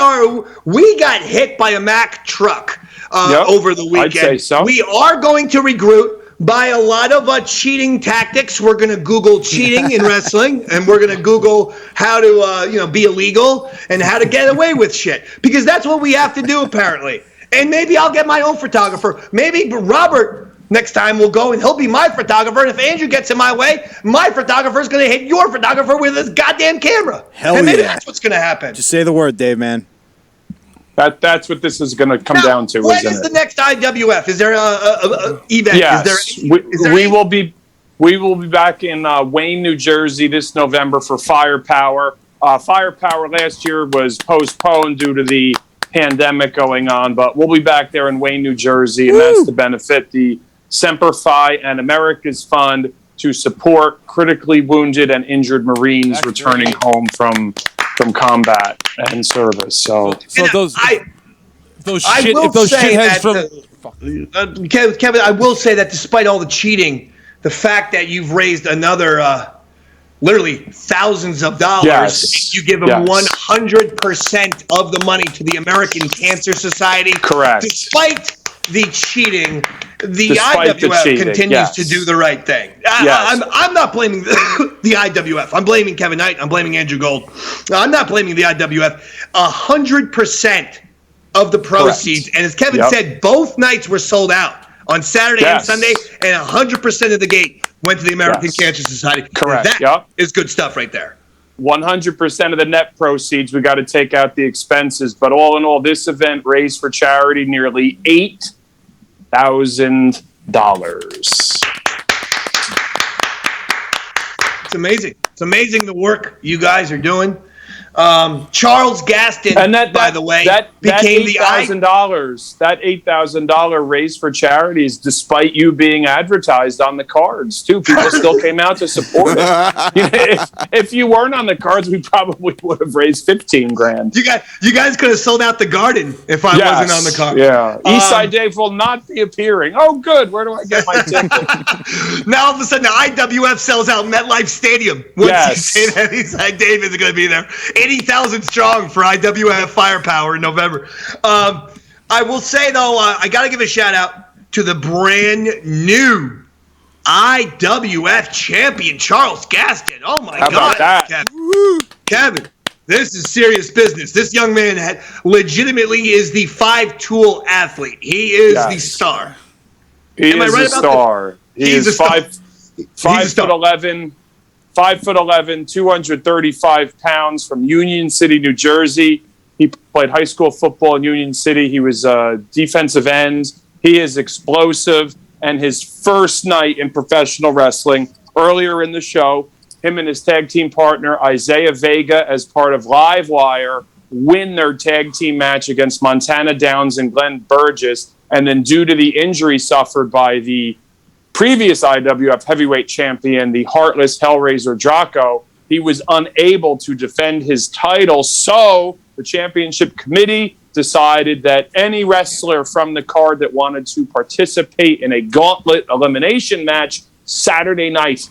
got hit by a Mack truck over the weekend. I'd say so. We are going to regroup by a lot of cheating tactics. We're going to Google cheating in wrestling, and we're going to Google how to be illegal and how to get away with shit, because that's what we have to do apparently. And maybe I'll get my own photographer. Maybe Robert next time will go and he'll be my photographer. And if Andrew gets in my way, my photographer is going to hit your photographer with his goddamn camera. Hell maybe yeah. That's what's going to happen. Just say the word, Dave, man. That's what this is going to come down to, when isn't is it? the next IWF? Is there a event? Yes, we will be back in Wayne, New Jersey this November for Firepower. Firepower last year was postponed due to the pandemic going on, but we'll be back there in Wayne, New Jersey, and that's to benefit the Semper Fi and America's Fund to support critically wounded and injured Marines returning home from combat and service. So those shitheads from Kevin, I will say that despite all the cheating, the fact that you've raised another literally thousands of dollars, you give them 100% of the money to the American Cancer Society. Correct. Despite the cheating, the IWF continues to do the right thing. I'm not blaming the IWF. I'm blaming Kevin Knight. I'm blaming Andrew Gold. I'm not blaming the IWF. 100% of the proceeds, and as Kevin said, both nights were sold out on Saturday and Sunday, and 100% of the gate went to the American Cancer Society. Correct. That is good stuff right there. 100% of the net proceeds, we got to take out the expenses. But all in all, this event raised for charity nearly $8,000. It's amazing. It's amazing the work you guys are doing. Charles Gaston, and by the way, became the $8,000. That $8,000 raised for charities, despite you being advertised on the cards too. People still came out to support it. If you weren't on the cards, we probably would have raised $15,000. You guys could have sold out the Garden if I wasn't on the card. Yeah, Eastside Dave will not be appearing. Oh, good. Where do I get my ticket? Now all of a sudden the IWF sells out MetLife Stadium. Once you say that Eastside Dave isn't going to be there. 80,000 strong for IWF Firepower in November. I will say, though, I got to give a shout-out to the brand-new IWF champion, Charles Gaston. Oh, my God. How about that? Kevin, this is serious business. This young man legitimately is the five-tool athlete. He is the star. He is a star. He is 5'11". 5'11", 235 pounds, from Union City, New Jersey. He played high school football in Union City. He was a defensive end. He is explosive. And his first night in professional wrestling, earlier in the show, him and his tag team partner, Isaiah Vega, as part of Livewire, win their tag team match against Montana Downs and Glenn Burgess. And then due to the injury suffered by the previous IWF heavyweight champion, the Heartless Hellraiser Draco, he was unable to defend his title. So the championship committee decided that any wrestler from the card that wanted to participate in a gauntlet elimination match Saturday night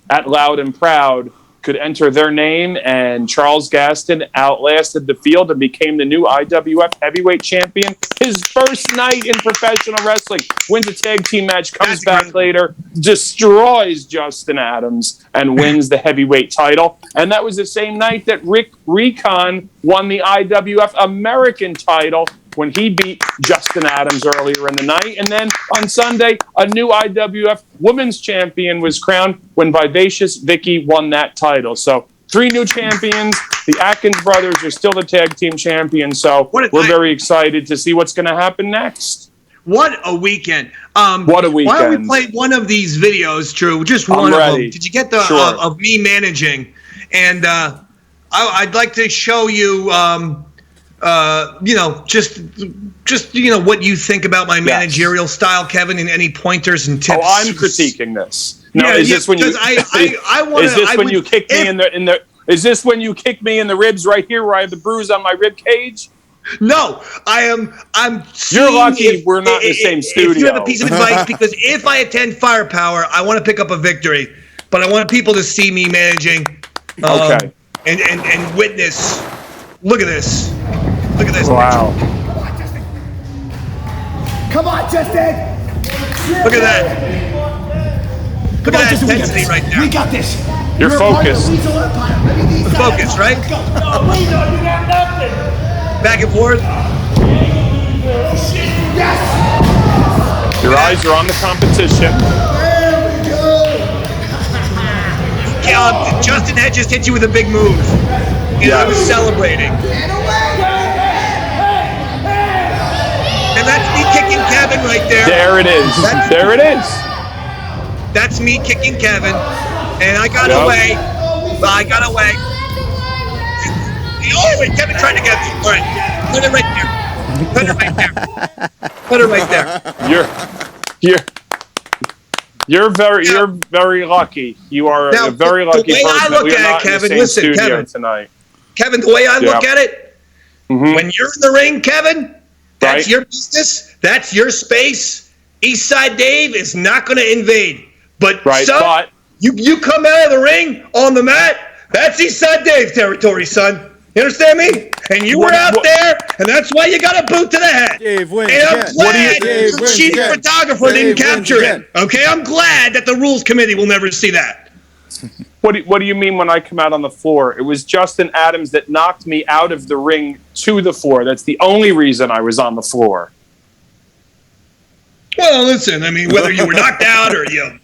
at Loud and Proud could enter their name, and Charles Gaston outlasted the field and became the new IWF heavyweight champion. His first night in professional wrestling, wins a tag team match, comes back later, destroys Justin Adams, and wins the heavyweight title. And that was the same night that Rick Recon won the IWF American title when he beat Justin Adams earlier in the night. And then on Sunday, a new IWF women's champion was crowned when Vivacious Vicky won that title. So 3 new champions. The Atkins brothers are still the tag team champions. So we're very excited to see what's going to happen next. What a weekend. What a weekend. Why don't we play one of these videos, Drew? Just one of them. Did you get the of me managing? And I'd like to show you, just what you think about my managerial style, Kevin, and any pointers and tips. Oh, I'm critiquing this. No, is this when you? Is this when you kick me in the? Is this when you kick me in the ribs right here, where I have the bruise on my rib cage? No, I'm. You're lucky we're not in the same studio. If you have a piece of advice, because if I attend Firepower, I want to pick up a victory, but I want people to see me managing. Okay. And witness. Look at this. Look at this. Wow. Come on, Justin. Look at that. Look at that intensity right there. We got this. You're focused. Focus, right? Back and forth. Yes. Your eyes are on the competition. Justin had just hit you with a big move. I was celebrating. And that's me kicking Kevin right there. There it is. There it is. That's me kicking Kevin. And I got away. I got away. Oh, wait, Kevin tried to get me. All right. Put it right there. Put it right there. Put it right there. You're very lucky. You are a very lucky person. The way I look at it, Kevin, listen, Kevin, tonight. Kevin, the way I look at it, when you're in the ring, Kevin, that's your business. That's your space. Eastside Dave is not going to invade. But son, you come out of the ring on the mat, that's Eastside Dave territory, son. You understand me? And you were out there, and that's why you got a boot to the head. Dave wins. And I'm glad the chief photographer didn't capture it. Okay, I'm glad that the rules committee will never see that. What do you mean when I come out on the floor? It was Justin Adams that knocked me out of the ring to the floor. That's the only reason I was on the floor. Well, listen, I mean, whether you were knocked out or you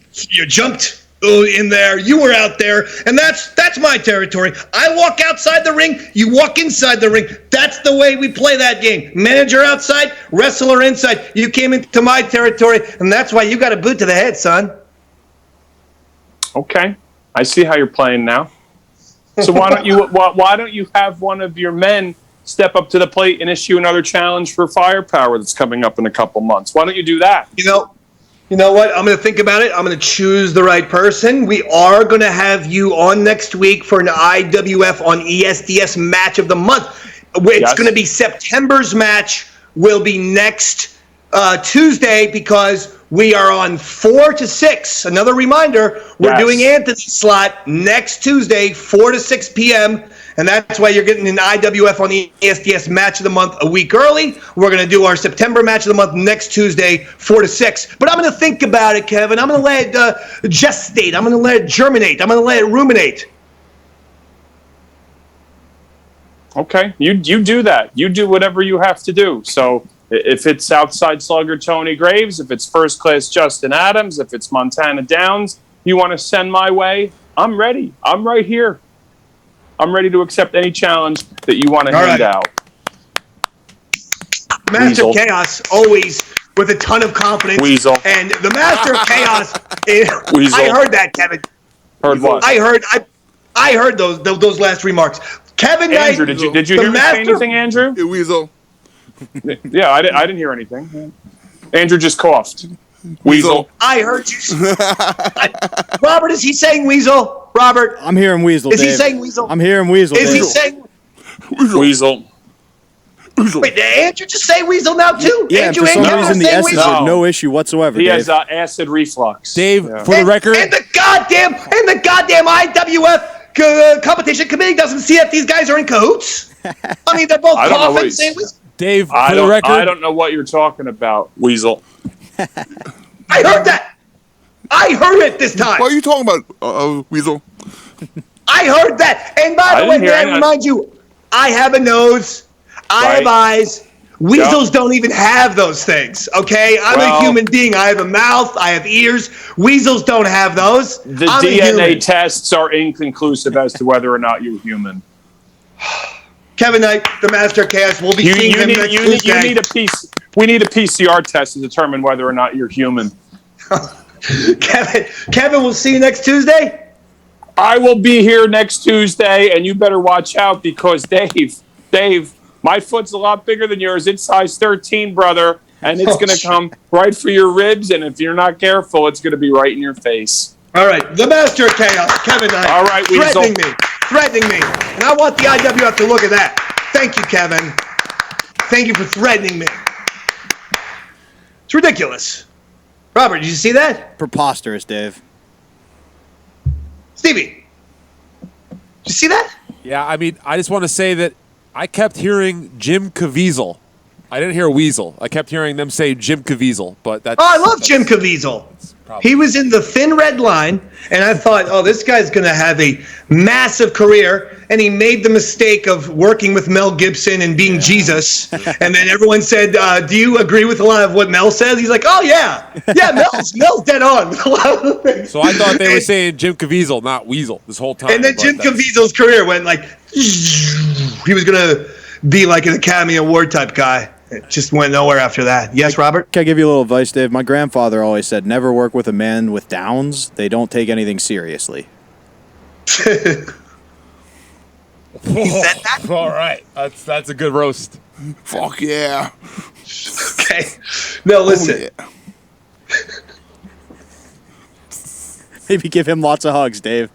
jumped in there, you were out there, and that's my territory. I walk outside the ring, you walk inside the ring. That's the way we play that game. Manager outside, wrestler inside. You came into my territory, and that's why you got a boot to the head, son. Okay, I see how you're playing now. So why don't you have one of your men step up to the plate and issue another challenge for Firepower that's coming up in a couple months? Why don't you do that? You know what? I'm going to think about it. I'm going to choose the right person. We are going to have you on next week for an IWF on ESDS match of the month. It's going to be September's match will be next Tuesday because we are on 4 to 6. Another reminder, we're doing Anthony's slot next Tuesday, 4 to 6 p.m., and that's why you're getting an IWF on the ESDS match of the month a week early. We're going to do our September match of the month next Tuesday, 4 to 6. But I'm going to think about it, Kevin. I'm going to let it gestate. I'm going to let it germinate. I'm going to let it ruminate. Okay, you do that. You do whatever you have to do. So if it's outside slugger Tony Graves, if it's first class Justin Adams, if it's Montana Downs, you want to send my way, I'm ready. I'm right here. I'm ready to accept any challenge that you want to hand out. Master of Chaos, always with a ton of confidence. Weasel. And the Master of Chaos, I heard that, Kevin. Heard what? I heard those last remarks. Kevin Andrew, Knight, did you hear me say anything, Andrew? Weasel. Yeah, I didn't hear anything. Andrew just coughed. Weasel. I heard you. Robert, is he saying Weasel? Robert, I'm hearing Weasel. Is he saying Weasel? I'm hearing Weasel. Is he saying Weasel? Wait, did Andrew just say Weasel now too? Yeah, Andrew, for some reason the S's are no issue whatsoever. He Dave. has acid reflux. Dave, for the record, and the goddamn IWF competition committee doesn't see that these guys are in cahoots. I mean, they're both coughing. Dave, for the record, I don't know what you're talking about, Weasel. I heard that. I heard it this time. What are you talking about, Weasel? I heard that. And by the way, may I remind you, I have a nose. I have eyes. Weasels don't even have those things, okay? I'm a human being. I have a mouth. I have ears. Weasels don't have those. The DNA tests are inconclusive as to whether or not you're human. Kevin Knight, the Master of Chaos. We'll be seeing him next Tuesday. We need a PCR test to determine whether or not you're human. Kevin, we'll see you next Tuesday. I will be here next Tuesday, and you better watch out because Dave, my foot's a lot bigger than yours. It's size 13, brother, and it's going to come right for your ribs, and if you're not careful, it's going to be right in your face. All right, the Master of Chaos, Kevin Knight. All right, threatening me, and I want the IWF to look at that. Thank you, Kevin. Thank you for threatening me. It's ridiculous. Robert, did you see that? Preposterous, Dave. Stevie, did you see that? Yeah, I mean, I just want to say that I kept hearing Jim Caviezel. I didn't hear Weasel. I kept hearing them say Jim Caviezel, but that's... Oh, I love Jim Caviezel. He was in the Thin Red Line, and I thought, oh, this guy's going to have a massive career, and he made the mistake of working with Mel Gibson and being Jesus, and then everyone said, do you agree with a lot of what Mel says? He's like, oh, yeah. Yeah, Mel's dead on with a lot of things. So I thought they were saying Jim Caviezel, not Weasel, this whole time. And then Jim Caviezel's career went like, he was going to be like an Academy Award type guy. It just went nowhere after that. Yes, Robert? Can I give you a little advice, Dave? My grandfather always said, never work with a man with downs. They don't take anything seriously. He said that? All right. That's a good roast. Fuck yeah. Okay. No, listen. Oh, yeah. Maybe give him lots of hugs, Dave.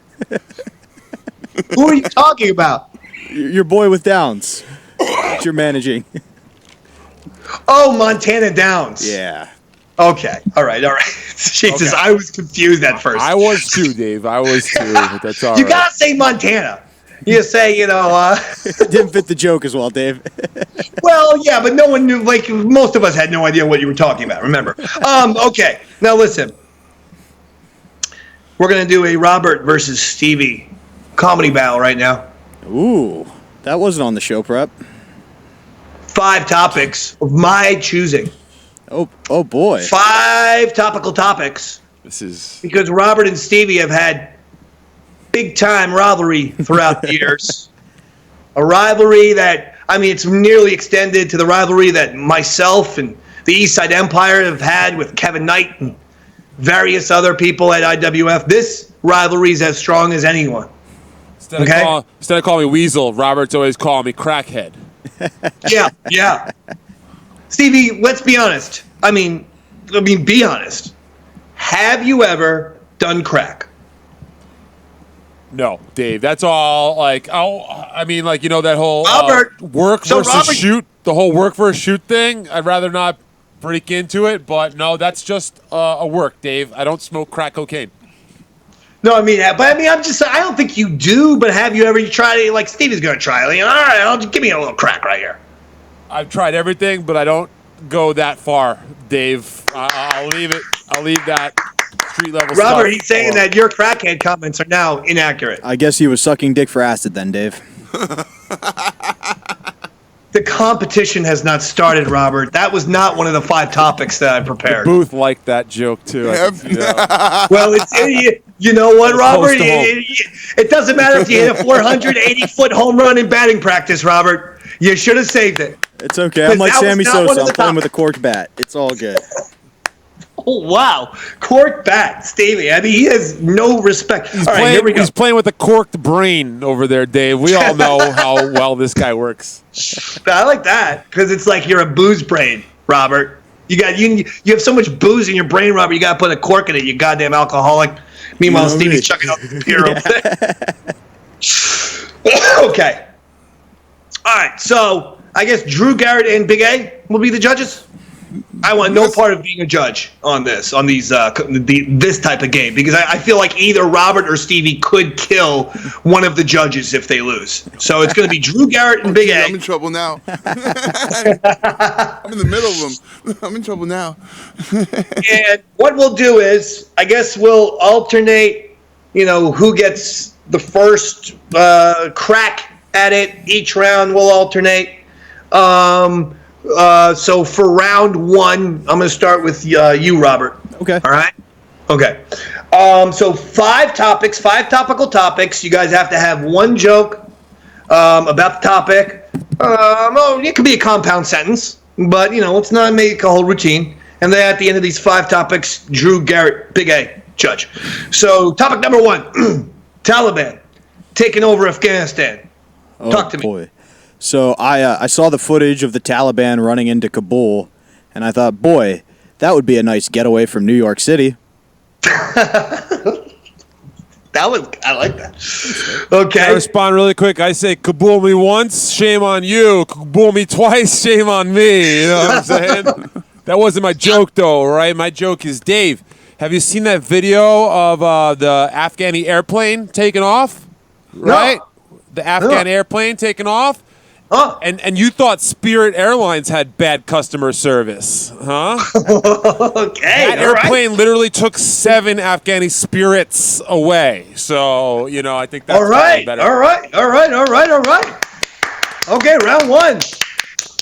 Who are you talking about? Your boy with downs that you're managing. Oh, Montana Downs. Yeah. Okay. All right. Jesus, Okay. I was confused at first. I was too, Dave. I was too, but that's all You right. gotta say Montana. You say, It didn't fit the joke as well, Dave. well, yeah, but no one knew, like, most of us had no idea what you were talking about, remember? Okay. Now, listen. We're gonna do a Robert versus Stevie comedy battle right now. Ooh, that wasn't on the show prep. 5 topics of my choosing. Oh boy. 5 topical topics. This is because Robert and Stevie have had big time rivalry throughout the years. A rivalry that, I mean, it's nearly extended to the rivalry that myself and the East Side Empire have had with Kevin Knight and various other people at IWF. This rivalry is as strong as anyone. Instead of calling me Weasel, Robert's always calling me Crackhead. Yeah. Stevie, let's be honest. I mean, be honest. Have you ever done crack? No, Dave. That's all. Like, that whole Robert, work versus shoot. The whole work versus shoot thing. I'd rather not break into it. But no, that's just a work, Dave. I don't smoke crack cocaine. No, I mean, I don't think you do. But have you ever tried it? Like Stevie's gonna try it. All right, give me a little crack right here. I've tried everything, but I don't go that far, Dave. I'll leave it. I'll leave that street level stuff. Robert, he's saying that your crackhead comments are now inaccurate. I guess he was sucking dick for acid then, Dave. The competition has not started, Robert. That was not one of the 5 topics that I prepared. Booth liked that joke too. Well, you know what, Robert? It doesn't matter if you hit a 480-foot home run in batting practice, Robert. You should have saved it. It's okay. I'm like Sammy Sosa. I'm playing with a cork bat. It's all good. Oh, wow. Cork bat, Stevie. I mean, he has no respect. He's playing with a corked brain over there, Dave. We all know how well this guy works. I like that because it's like you're a booze brain, Robert. You have so much booze in your brain, Robert. You got to put a cork in it, you goddamn alcoholic. Meanwhile, Stevie's chucking out the beer over there. Okay. All right, so I guess Drew Garrett and Big A will be the judges. I want no part of being a judge on these this type of game because I feel like either Robert or Stevie could kill one of the judges if they lose. So it's going to be Drew Garrett and Big A. I'm in trouble now. I'm in the middle of them. I'm in trouble now. And what we'll do is, I guess we'll alternate, who gets the first crack at it. Each round we'll alternate. So for round 1, I'm going to start with you, Robert. Okay. All right? Okay. So 5 topics, 5 topical topics. You guys have to have one joke about the topic. Oh, it could be a compound sentence, but let's not make a whole routine. And then at the end of these 5 topics, Drew Garrett, Big A, judge. So topic number 1, Taliban taking over Afghanistan. Talk to me. Boy. So I saw the footage of the Taliban running into Kabul, and I thought, boy, that would be a nice getaway from New York City. I like that. Okay. I respond really quick. I say, Kabul me once, shame on you. Kabul me twice, shame on me. You know what I'm saying? That wasn't my joke, though, right? My joke is, Dave, have you seen that video of the Afghani airplane taking off? Right? No. The Afghan airplane taking off? Huh? And you thought Spirit Airlines had bad customer service, huh? Okay. That airplane literally took 7 Afghani spirits away. So, I think that's better. All right. Okay, round 1.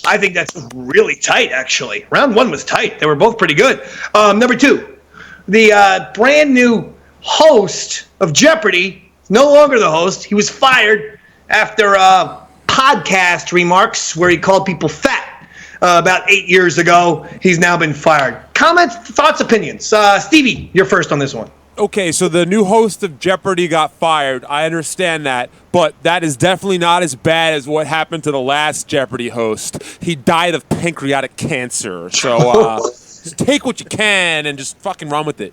I think that's really tight, actually. Round 1 was tight. They were both pretty good. Number 2, the brand new host of Jeopardy, no longer the host. He was fired after podcast remarks where he called people fat about 8 years ago. He's now been fired. Comments, thoughts, opinions. Stevie, you're first on this one. Okay, so the new host of Jeopardy got fired. I understand that, but that is definitely not as bad as what happened to the last Jeopardy host. He died of pancreatic cancer. So just take what you can and just fucking run with it.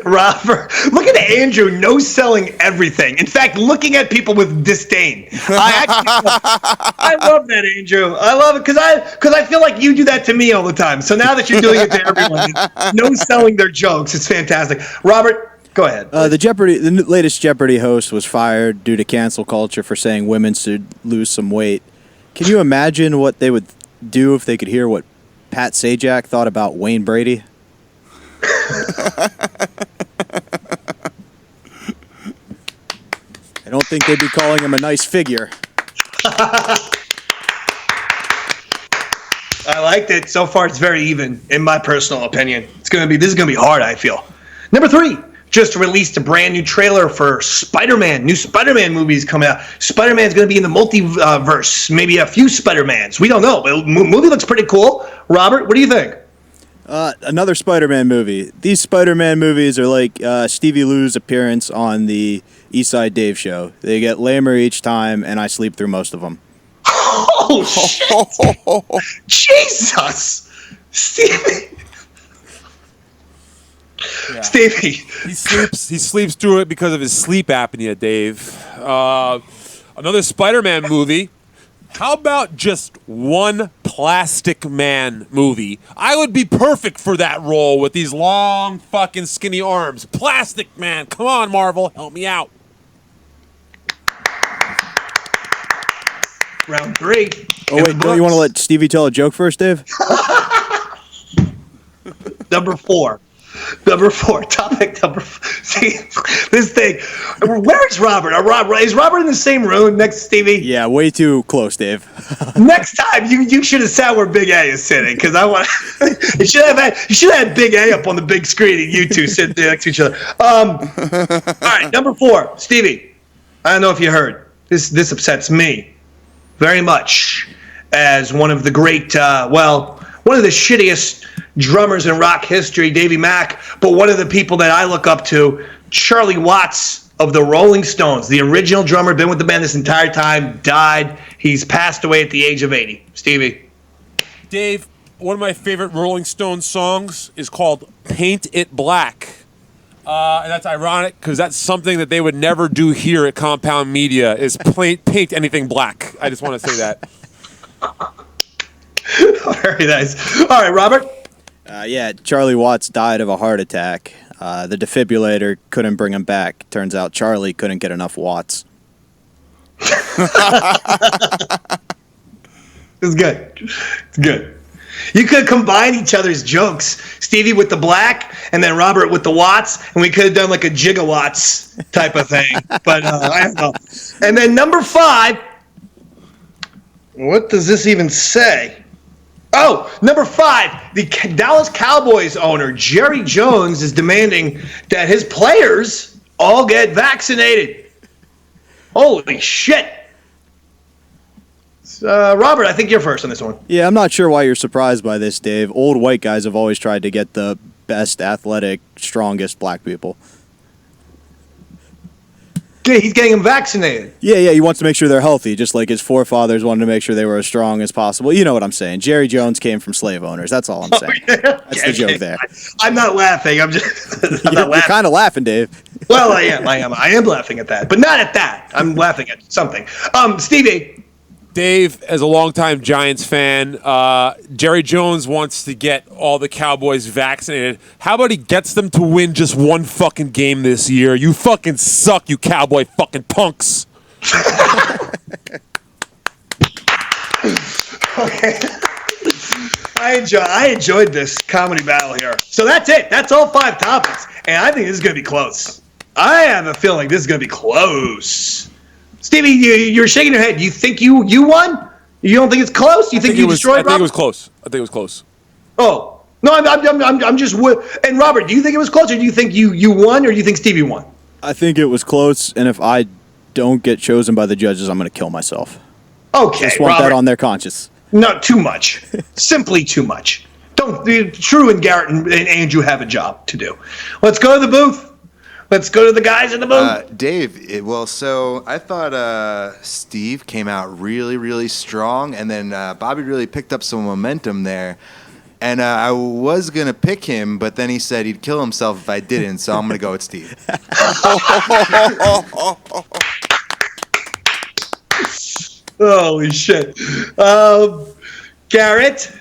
Robert, look at Andrew no-selling everything. In fact, looking at people with disdain. I love that, Andrew. I love it because I feel like you do that to me all the time. So now that you're doing it to everyone, no-selling their jokes, it's fantastic. Robert, go ahead. The latest Jeopardy host was fired due to cancel culture for saying women should lose some weight. Can you imagine what they would do if they could hear what Pat Sajak thought about Wayne Brady? I don't think they'd be calling him a nice figure. I liked it. So far, it's very even, in my personal opinion. This is gonna be hard, I feel. Number 3, just released a brand new trailer for Spider-Man. New Spider-Man movies coming out. Spider-Man's gonna be in the multiverse. Maybe a few Spider-Mans. We don't know. But the movie looks pretty cool. Robert, what do you think? Another Spider-Man movie. These Spider-Man movies are like Stevie Lew's appearance on the Eastside Dave show. They get lamer each time, and I sleep through most of them. Oh, shit. Jesus. Stevie. Yeah. Stevie. He sleeps through it because of his sleep apnea, Dave. Another Spider-Man movie. How about just one Plastic Man movie? I would be perfect for that role with these long fucking skinny arms. Plastic Man. Come on, Marvel. Help me out. Round 3. Oh, wait. Don't you want to let Stevie tell a joke first, Dave? Number 4. Topic number 4. See, this thing. Where is Robert? Is Robert in the same room next to Stevie? Yeah, way too close, Dave. Next time, you should have sat where Big A is sitting, because I want. You should have had Big A up on the big screen, and you two sit next to each other. All right, number 4, Stevie. I don't know if you heard. This upsets me very much as one of the great, one of the shittiest drummers in rock history, Davey Mack, but one of the people that I look up to, Charlie Watts of the Rolling Stones, the original drummer, been with the band this entire time, died. He's passed away at the age of 80. Stevie. Dave, one of my favorite Rolling Stones songs is called Paint It Black. And that's ironic because that's something that they would never do here at Compound Media is paint anything black. I just want to say that. Very nice. All right, Robert. Charlie Watts died of a heart attack. The defibrillator couldn't bring him back. Turns out Charlie couldn't get enough watts. It's good. It's good. You could combine each other's jokes. Stevie with the black and then Robert with the watts, and we could have done like a gigawatts type of thing. But I don't know. And then number 5. What does this even say? Oh, number 5, the Dallas Cowboys owner, Jerry Jones, is demanding that his players all get vaccinated. Holy shit. Robert, I think you're first on this one. Yeah, I'm not sure why you're surprised by this, Dave. Old white guys have always tried to get the best, athletic, strongest black people. Yeah, he's getting them vaccinated. Yeah, he wants to make sure they're healthy, just like his forefathers wanted to make sure they were as strong as possible. You know what I'm saying. Jerry Jones came from slave owners. That's all I'm saying. That's the joke there. I'm not laughing. I'm just. You're kind of laughing, Dave. Well, I am laughing at that, but not at that. I'm laughing at something. Stevie. Dave, as a longtime Giants fan, Jerry Jones wants to get all the Cowboys vaccinated. How about he gets them to win just one fucking game this year? You fucking suck, you Cowboy fucking punks. Okay. I enjoyed this comedy battle here. So that's it. That's all 5 topics. And I think this is going to be close. I have a feeling this is going to be close. Stevie, you're shaking your head. You think you won? You don't think it's close? You think you destroyed Robert? I think it was close. I think it was close. Oh. No, I'm just... And Robert, do you think it was close, or do you think you won, or do you think Stevie won? I think it was close, and if I don't get chosen by the judges, I'm going to kill myself. Okay, Just want Robert. that on their conscience. No, too much. Simply too much. True and Garrett and Andrew have a job to do. Let's go to the booth. Let's go to the guys in the booth. Dave, so I thought Steve came out really, really strong, and then Bobby really picked up some momentum there. And I was going to pick him, but then he said he'd kill himself if I didn't, so I'm going to go with Steve. Holy shit. Garrett?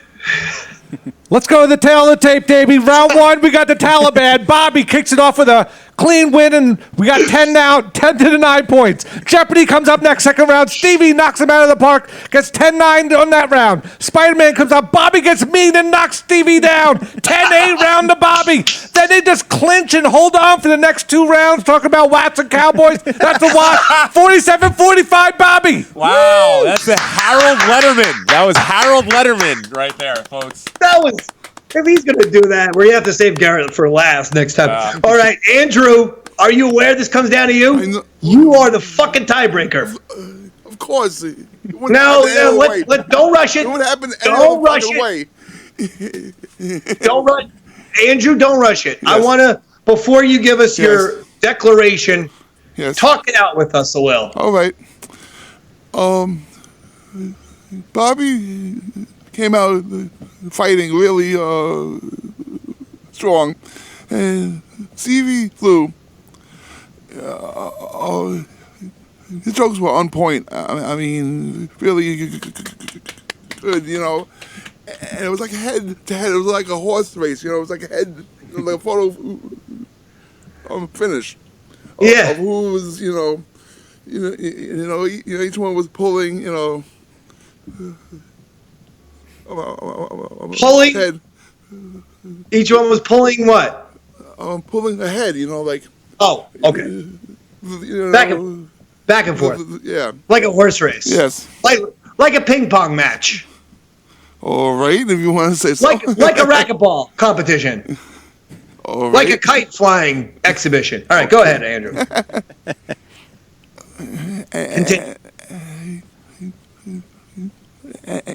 Let's go to the tail of the tape, Davey. Round 1, we got the Taliban. Bobby kicks it off with a clean win, and we got 10 now, 10 to the 9 points. Jeopardy comes up next, second round. Stevie knocks him out of the park, gets 10-9 on that round. Spider-Man comes up. Bobby gets mean and knocks Stevie down. 10-8 round to Bobby. Then they just clinch and hold on for the next 2 rounds, talking about Watts and Cowboys. That's a watch. 47-45, Bobby. Wow, that's a Harold Letterman. That was Harold Letterman right there, folks. That was... If he's going to do that, we have to save Garrett for last next time. All right, Andrew, are you aware this comes down to you? You are the fucking tiebreaker. Of course. Don't rush it. It would happen don't rush it. Don't rush. Andrew, don't rush it. Yes. I want to, before you give us your declaration, talk it out with us a little. All right. Bobby came out fighting really strong, and Stevie Lew, his jokes were on point. I mean, really good, you know. And it was like a head-to-head. It was like a horse race, you know. It was like a head, like a photo finish. Of who was, each one was pulling, pulling head. Each one was pulling what? Pulling ahead, like. Oh, okay. Back and forth. Yeah. Like a horse race. Yes. Like a ping pong match. All right, if you want to say so. Like a racquetball competition. All right. Like a kite flying exhibition. All right, go ahead, Andrew. Continue.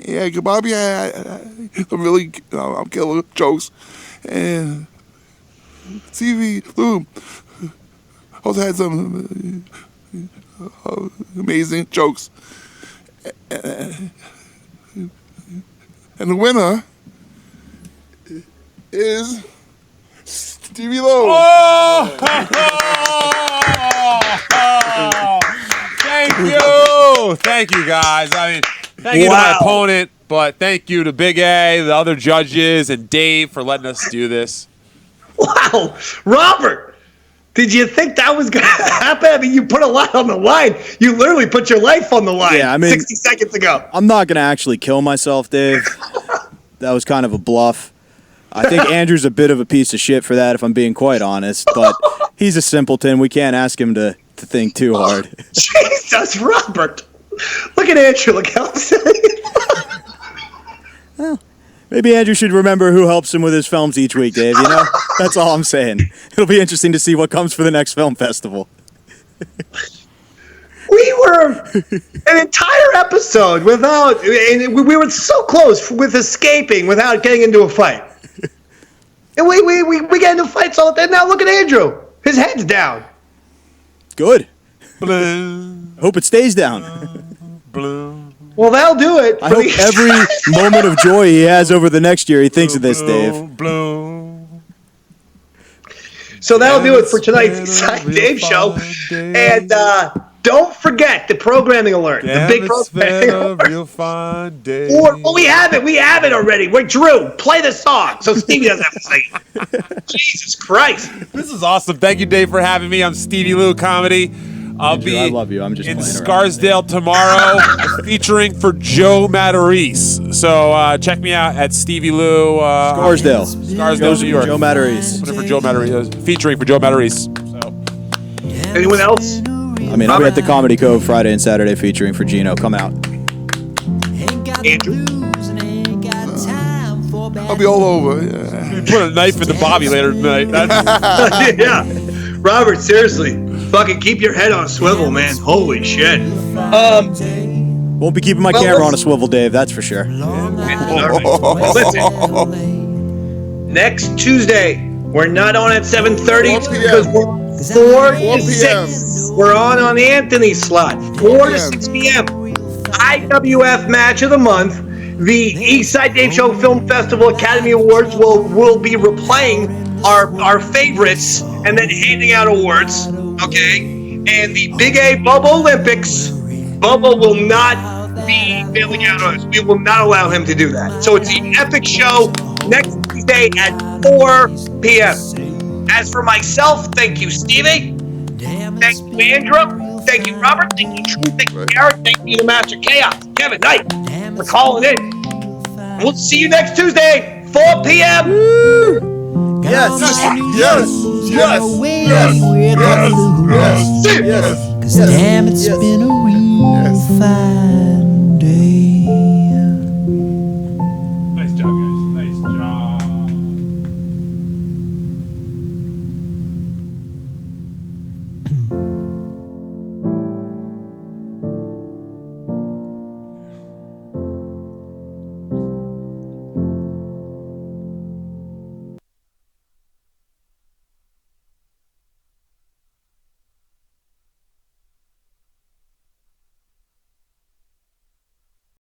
Yeah, Bobby had some really killer jokes, and Stevie Lew also had some amazing jokes. And the winner is Stevie Lew. Oh! Thank you. Thank you, guys. I mean, thank you to my opponent, but thank you to Big A, the other judges, and Dave for letting us do this. Wow. Robert, did you think that was going to happen? I mean, you put a lot on the line. You literally put your life on the line 60 seconds ago. I'm not going to actually kill myself, Dave. That was kind of a bluff. I think Andrew's a bit of a piece of shit for that, if I'm being quite honest, but he's a simpleton. We can't ask him to think too hard. Jesus, Robert. Look at Andrew. Look how silly. Well, maybe Andrew should remember who helps him with his films each week, Dave, That's all I'm saying. It'll be interesting to see what comes for the next film festival. We were an entire episode without, and we were so close with escaping without getting into a fight. And we get into fights all the time. Now look at Andrew. His head's down. Good. Hope it stays down. Well, that'll do it. I hope every moment of joy he has over the next year, he thinks of this, Dave. So that'll do it for tonight's Inside Dave show. And don't forget the programming alert. The big programming alert. Or we have it. We have it already. We're Drew. Play the song so Stevie doesn't have to sing it. Jesus Christ. This is awesome. Thank you, Dave, for having me. I'm Stevie Lew Comedy. I'll Andrew, be I love you. I'm just in Scarsdale tomorrow, featuring for Joe Matarese. So check me out at Stevie Lew. Scarsdale, New York. Joe Matarese. For Joe Matarese, featuring for Joe Matarese. So. Anyone else? I mean, I'll be at the Comedy Cove Friday and Saturday featuring for Gino. Come out. Andrew. I'll be all over. Yeah. You put a knife into Bobby later tonight. Yeah. Robert, seriously. Fucking keep your head on a swivel, man. Holy shit. Won't be keeping my camera on a swivel, Dave. That's for sure. Listen, next Tuesday, we're not on at 7:30 because we're 4 to 6. We're on the Anthony slot. 4 to 6 p.m. IWF match of the month. The Eastside Dave Show Film Festival Academy Awards will be replaying our favorites and then handing out awards. Okay, and the Big A Bubba Olympics, Bubba will not be bailing out on us. We will not allow him to do that. So it's an epic show next Tuesday at 4 p.m. As for myself, thank you, Stevie. Thank you, Andrew. Thank you, Robert. Thank you, Drew. Thank you, Eric. Thank you, the Master Chaos, Kevin Knight, for calling in. We'll see you next Tuesday, 4 p.m. Yes. Cause damn, it's been a real fight.